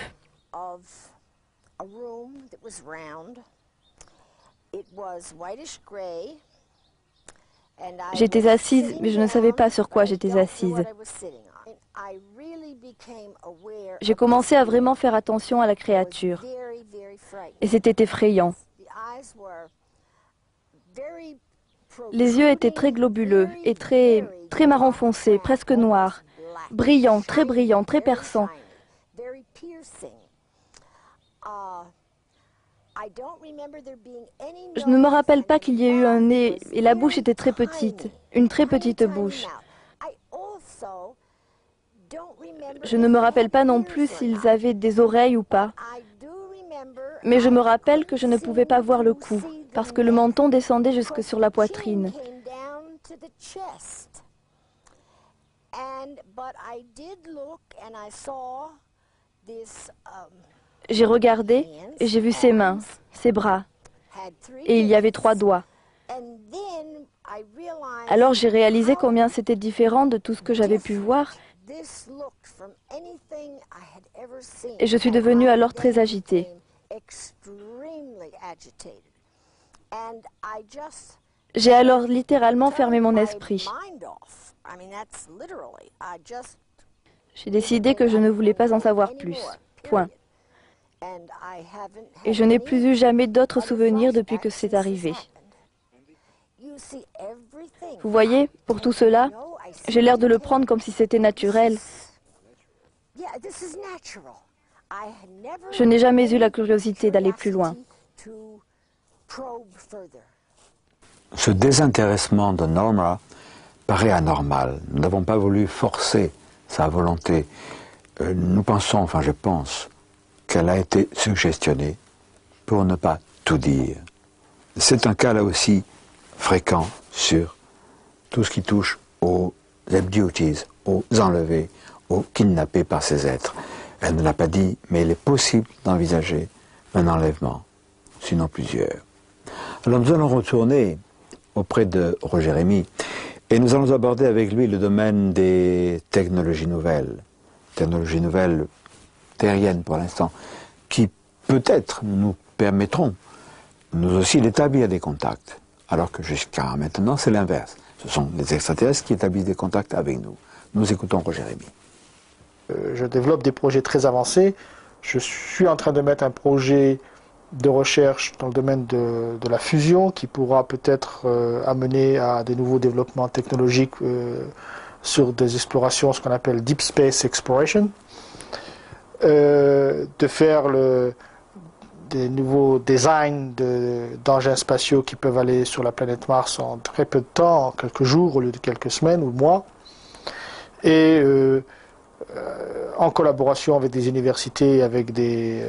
J'étais assise, mais je ne savais pas sur quoi j'étais assise. J'ai commencé à vraiment faire attention à la créature. Et c'était effrayant. Les yeux étaient très globuleux et très marron foncé, presque noirs. Brillants, très perçants. Je ne me rappelle pas qu'il y ait eu un nez et la bouche était très petite, une très petite bouche. Je ne me rappelle pas non plus s'ils avaient des oreilles ou pas. Mais je me rappelle que je ne pouvais pas voir le cou, parce que le menton descendait jusque sur la poitrine. J'ai regardé et j'ai vu ses mains, ses bras, et il y avait 3 doigts. Alors j'ai réalisé combien c'était différent de tout ce que j'avais pu voir, et je suis devenue alors très agitée. J'ai alors littéralement fermé mon esprit. J'ai décidé que je ne voulais pas en savoir plus. Point. Et je n'ai plus eu jamais d'autres souvenirs depuis que c'est arrivé. Vous voyez, pour tout cela, j'ai l'air de le prendre comme si c'était naturel. Je n'ai jamais eu la curiosité d'aller plus loin. Ce désintéressement de Norma paraît anormal. Nous n'avons pas voulu forcer sa volonté. Nous pensons, enfin je pense, qu'elle a été suggestionnée pour ne pas tout dire. C'est un cas là aussi fréquent sur tout ce qui touche aux abductees, aux enlevés, aux kidnappés par ces êtres. Elle ne l'a pas dit, mais il est possible d'envisager un enlèvement, sinon plusieurs. Alors nous allons retourner auprès de Roger Rémy et nous allons aborder avec lui le domaine des technologies nouvelles terriennes pour l'instant, qui peut-être nous permettront, nous aussi, d'établir des contacts, alors que jusqu'à maintenant c'est l'inverse. Ce sont les extraterrestres qui établissent des contacts avec nous. Nous écoutons Roger Rémy. Je développe des projets très avancés. Je suis en train de mettre un projet de recherche dans le domaine de la fusion qui pourra peut-être amener à des nouveaux développements technologiques sur des explorations, ce qu'on appelle Deep Space Exploration. De faire des nouveaux designs d'engins spatiaux qui peuvent aller sur la planète Mars en très peu de temps, en quelques jours au lieu de quelques semaines ou mois. Et en collaboration avec des universités, avec des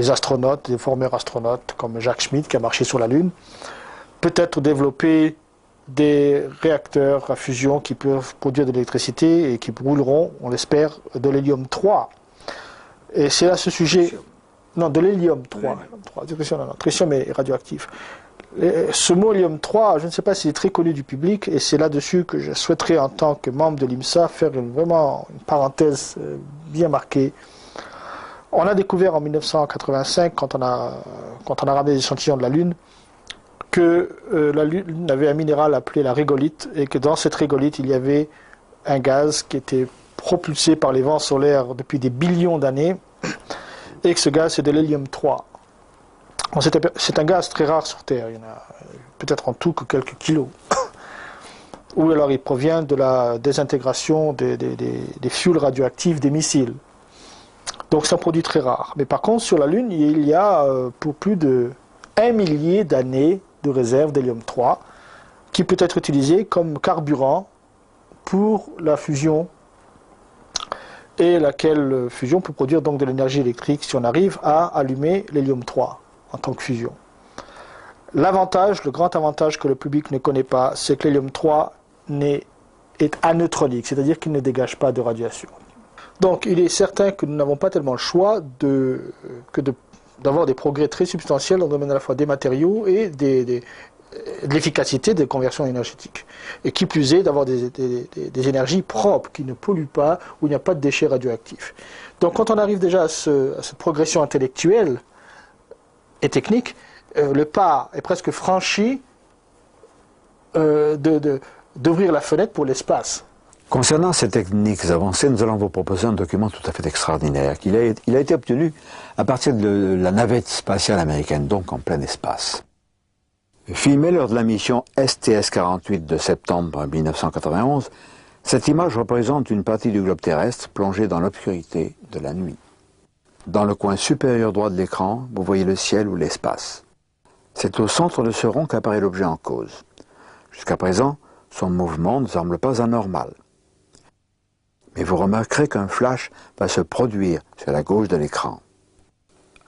astronautes, des formeurs astronautes comme Jacques Schmitt qui a marché sur la Lune, peut-être développer des réacteurs à fusion qui peuvent produire de l'électricité et qui brûleront, on l'espère, de l'hélium 3. Et c'est à ce sujet... Non, de l'hélium 3. Tritium est radioactif. Ce mot hélium 3, je ne sais pas s'il est très connu du public, et c'est là-dessus que je souhaiterais, en tant que membre de l'IMSA, faire vraiment une parenthèse bien marquée. On a découvert en 1985, quand on a ramené des échantillons de la Lune, que la Lune avait un minéral appelé la régolithe, et que dans cette régolithe, il y avait un gaz qui était propulsé par les vents solaires depuis des billions d'années, et que ce gaz, c'est de l'hélium 3. C'est un gaz très rare sur Terre, il y en a peut-être en tout que quelques kilos. Ou alors il provient de la désintégration des fuels radioactifs des missiles. Donc c'est un produit très rare. Mais par contre, sur la Lune, il y a pour plus de 1 millier d'années de réserve d'hélium 3 qui peut être utilisé comme carburant pour la fusion, et laquelle fusion peut produire donc de l'énergie électrique si on arrive à allumer l'hélium 3 en tant que fusion. L'avantage, le grand avantage que le public ne connaît pas, c'est que l'hélium 3 est aneutronique, c'est-à-dire qu'il ne dégage pas de radiation. Donc il est certain que nous n'avons pas tellement le choix d'avoir des progrès très substantiels dans le domaine à la fois des matériaux et de l'efficacité des conversions énergétiques. Et qui plus est, d'avoir des énergies propres, qui ne polluent pas, où il n'y a pas de déchets radioactifs. Donc quand on arrive déjà à cette progression intellectuelle et technique, le pas est presque franchi d'ouvrir la fenêtre pour l'espace. Concernant ces techniques avancées, nous allons vous proposer un document tout à fait extraordinaire. Il a été obtenu à partir de la navette spatiale américaine, donc en plein espace. Filmé lors de la mission STS-48 de septembre 1991, cette image représente une partie du globe terrestre plongée dans l'obscurité de la nuit. Dans le coin supérieur droit de l'écran, vous voyez le ciel ou l'espace. C'est au centre de ce rond qu'apparaît l'objet en cause. Jusqu'à présent, son mouvement ne semble pas anormal. Mais vous remarquerez qu'un flash va se produire sur la gauche de l'écran.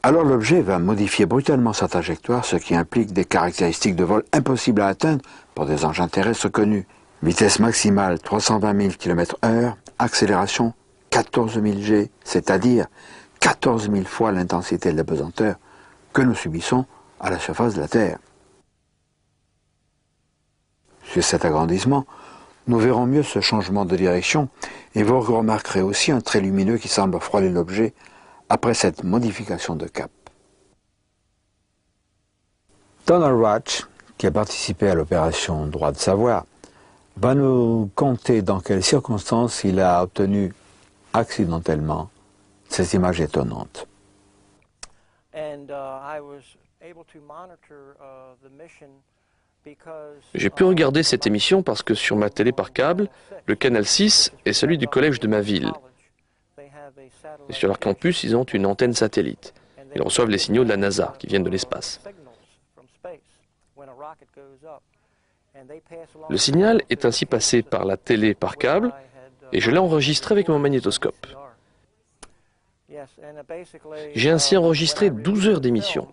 Alors l'objet va modifier brutalement sa trajectoire, ce qui implique des caractéristiques de vol impossibles à atteindre pour des engins terrestres connus. Vitesse maximale 320 000 km/h, accélération 14 000 G, c'est-à-dire 14 000 fois l'intensité de la pesanteur que nous subissons à la surface de la Terre. Sur cet agrandissement, nous verrons mieux ce changement de direction et vous remarquerez aussi un trait lumineux qui semble frôler l'objet après cette modification de cap. Donald Ratch, qui a participé à l'opération Droit de savoir, va nous conter dans quelles circonstances il a obtenu accidentellement cette image étonnante. J'ai pu regarder cette émission parce que sur ma télé par câble, le canal 6 est celui du collège de ma ville. Et sur leur campus, ils ont une antenne satellite. Ils reçoivent les signaux de la NASA qui viennent de l'espace. Le signal est ainsi passé par la télé par câble et je l'ai enregistré avec mon magnétoscope. J'ai ainsi enregistré 12 heures d'émission.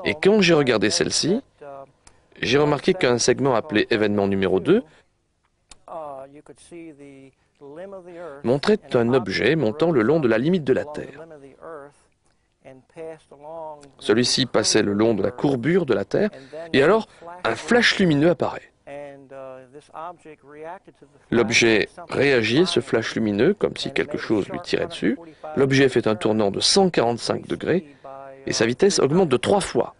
Et quand j'ai regardé celle-ci, j'ai remarqué qu'un segment appelé événement numéro 2 montrait un objet montant le long de la limite de la Terre. Celui-ci passait le long de la courbure de la Terre et alors un flash lumineux apparaît. L'objet réagit à ce flash lumineux comme si quelque chose lui tirait dessus. L'objet fait un tournant de 145 degrés et sa vitesse augmente de 3 fois.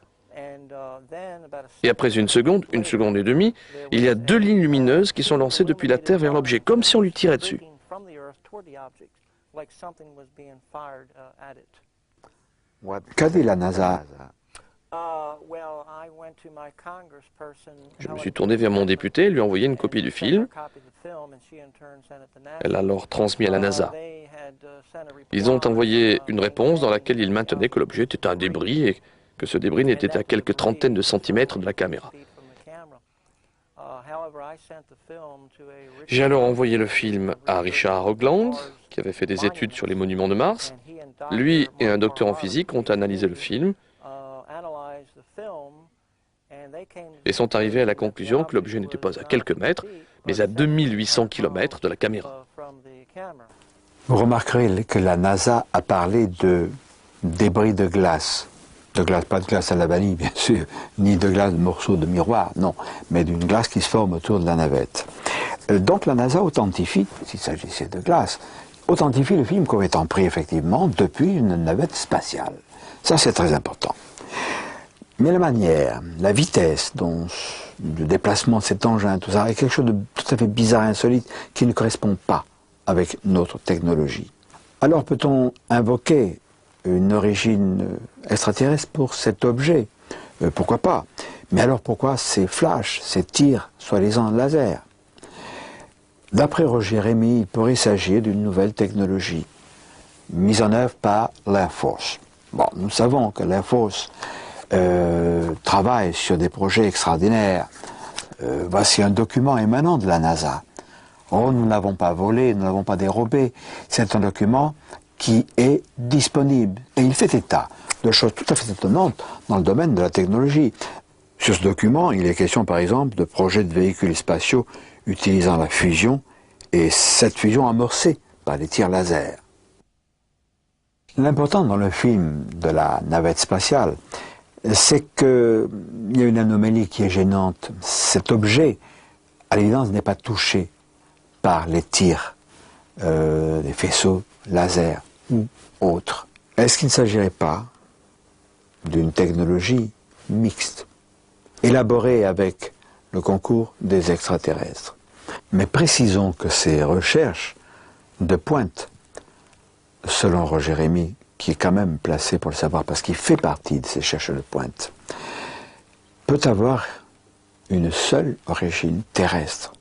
Et après une seconde et demie, il y a 2 lignes lumineuses qui sont lancées depuis la Terre vers l'objet, comme si on lui tirait dessus. Qu'a dit la NASA? Je me suis tourné vers mon député et lui ai envoyé une copie du film. Elle a alors transmis à la NASA. Ils ont envoyé une réponse dans laquelle ils maintenaient que l'objet était un débris et que ce débris n'était qu'à quelques trentaines de centimètres de la caméra. J'ai alors envoyé le film à Richard Hoagland, qui avait fait des études sur les monuments de Mars. Lui et un docteur en physique ont analysé le film et sont arrivés à la conclusion que l'objet n'était pas à quelques mètres, mais à 2800 km de la caméra. Vous remarquerez que la NASA a parlé de débris de glace. De glace, pas de glace à la vanille, bien sûr, ni de glace de morceaux de miroir, non, mais d'une glace qui se forme autour de la navette. Donc la NASA authentifie, s'il s'agissait de glace, authentifie le film comme étant pris effectivement depuis une navette spatiale. Ça, c'est très important. Mais la manière, la vitesse dont le déplacement de cet engin, tout ça, est quelque chose de tout à fait bizarre et insolite qui ne correspond pas avec notre technologie. Alors peut-on invoquer une origine extraterrestre pour cet objet? Pourquoi pas? Mais alors pourquoi ces flashs, ces tirs soi-disant laser? D'après Roger Rémy, il pourrait s'agir d'une nouvelle technologie mise en œuvre par l'Air Force. Bon, nous savons que l'Air Force travaille sur des projets extraordinaires. Voici un document émanant de la NASA. Oh, nous ne l'avons pas volé, nous ne l'avons pas dérobé. C'est un document qui est disponible. Et il fait état de choses tout à fait étonnantes dans le domaine de la technologie. Sur ce document, il est question par exemple de projets de véhicules spatiaux utilisant la fusion, et cette fusion amorcée par des tirs laser. L'important dans le film de la navette spatiale, c'est qu'il y a une anomalie qui est gênante. Cet objet, à l'évidence, n'est pas touché par les tirs des faisceaux laser ou autres. Est-ce qu'il ne s'agirait pas d'une technologie mixte, élaborée avec le concours des extraterrestres? Mais précisons que ces recherches de pointe, selon Roger Rémy, qui est quand même placé pour le savoir parce qu'il fait partie de ces chercheurs de pointe, peut avoir une seule origine terrestre.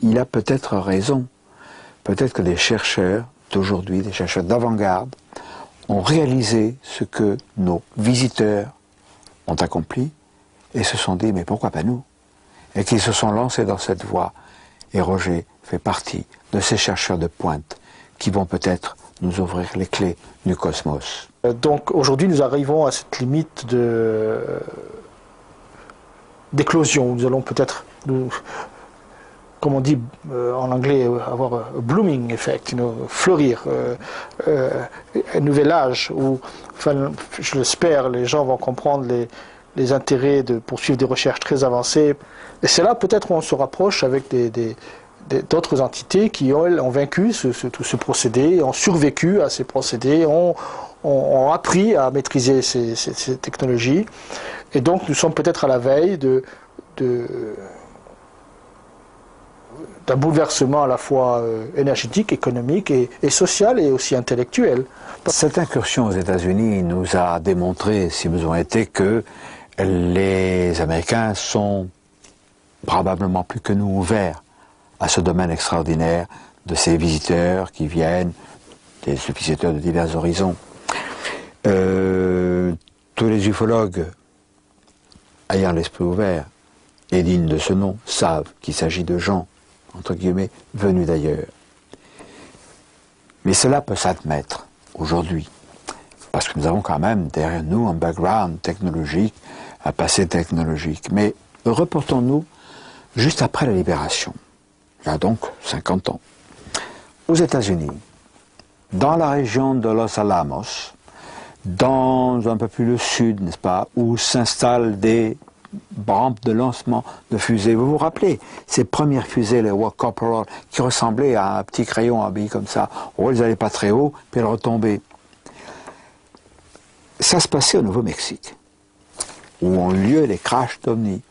Il a peut-être raison. Peut-être que les chercheurs d'aujourd'hui, des chercheurs d'avant-garde, ont réalisé ce que nos visiteurs ont accompli et se sont dit, mais pourquoi pas nous? Et qu'ils se sont lancés dans cette voie. Et Roger fait partie de ces chercheurs de pointe qui vont peut-être nous ouvrir les clés du cosmos. Donc aujourd'hui nous arrivons à cette limite d'éclosion. Nous allons peut-être, comme on dit en anglais, avoir un blooming effect, fleurir, un nouvel âge où, enfin, je l'espère, les gens vont comprendre les intérêts de poursuivre des recherches très avancées. Et c'est là peut-être où on se rapproche avec d'autres entités qui ont vaincu tout ce procédé, ont survécu à ces procédés, ont appris à maîtriser ces technologies. Et donc nous sommes peut-être à la veille d'un bouleversement à la fois énergétique, économique et social et aussi intellectuel. Cette incursion aux États-Unis nous a démontré, si besoin était, que les Américains sont probablement plus que nous ouverts à ce domaine extraordinaire de ces visiteurs qui viennent, des visiteurs de divers horizons. Tous les ufologues ayant l'esprit ouvert et dignes de ce nom savent qu'il s'agit de gens, entre guillemets, venus d'ailleurs. Mais cela peut s'admettre aujourd'hui, parce que nous avons quand même derrière nous un background technologique, un passé technologique. Mais reportons-nous juste après la libération, il y a donc 50 ans, aux États-Unis, dans la région de Los Alamos, dans un peu plus le sud, n'est-ce pas, où s'installent des rampes de lancement de fusées. Vous vous rappelez ces premières fusées, les Corporal, qui ressemblaient à un petit crayon habillé comme ça. Oh, elles n'allaient pas très haut, puis elles retombaient. Ça se passait au Nouveau-Mexique. où ont eu lieu les crashs d'OVNI,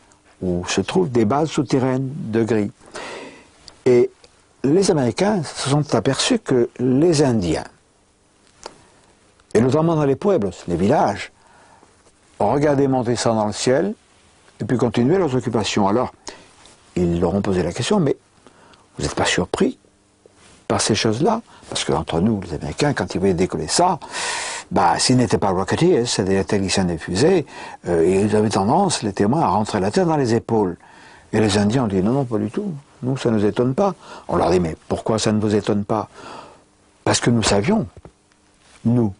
où se trouvent des bases souterraines de gris. Et les Américains se sont aperçus que les Indiens, et notamment dans les pueblos, les villages, ont regardé monter ça dans le ciel et puis continuer leurs occupations. Alors, ils leur ont posé la question, mais vous n'êtes pas surpris par ces choses-là? Parce qu'entre nous, les Américains, quand ils voyaient décoller ça, s'ils n'étaient pas Rocketeers, c'est-à-dire techniciens des fusées, ils avaient tendance, les témoins, à rentrer la tête dans les épaules. Et les Indiens ont dit non, non, pas du tout. Nous, ça ne nous étonne pas. On leur dit, mais pourquoi ça ne vous étonne pas? Parce que nous savions, nous,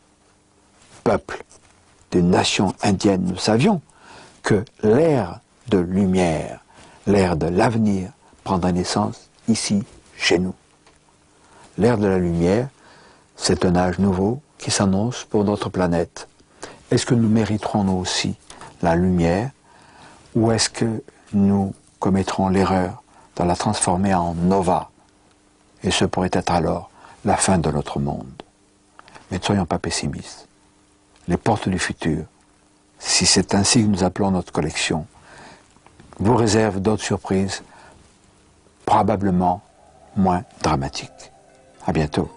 peuple d'une nation indienne, nous savions que l'ère de lumière, l'ère de l'avenir prendra naissance ici, chez nous. L'ère de la lumière, c'est un âge nouveau qui s'annonce pour notre planète. Est-ce que nous mériterons nous aussi la lumière, ou est-ce que nous commettrons l'erreur de la transformer en nova? Et ce pourrait être alors la fin de notre monde. Mais ne soyons pas pessimistes. Les portes du futur, si c'est ainsi que nous appelons notre collection, vous réservent d'autres surprises, probablement moins dramatiques. À bientôt.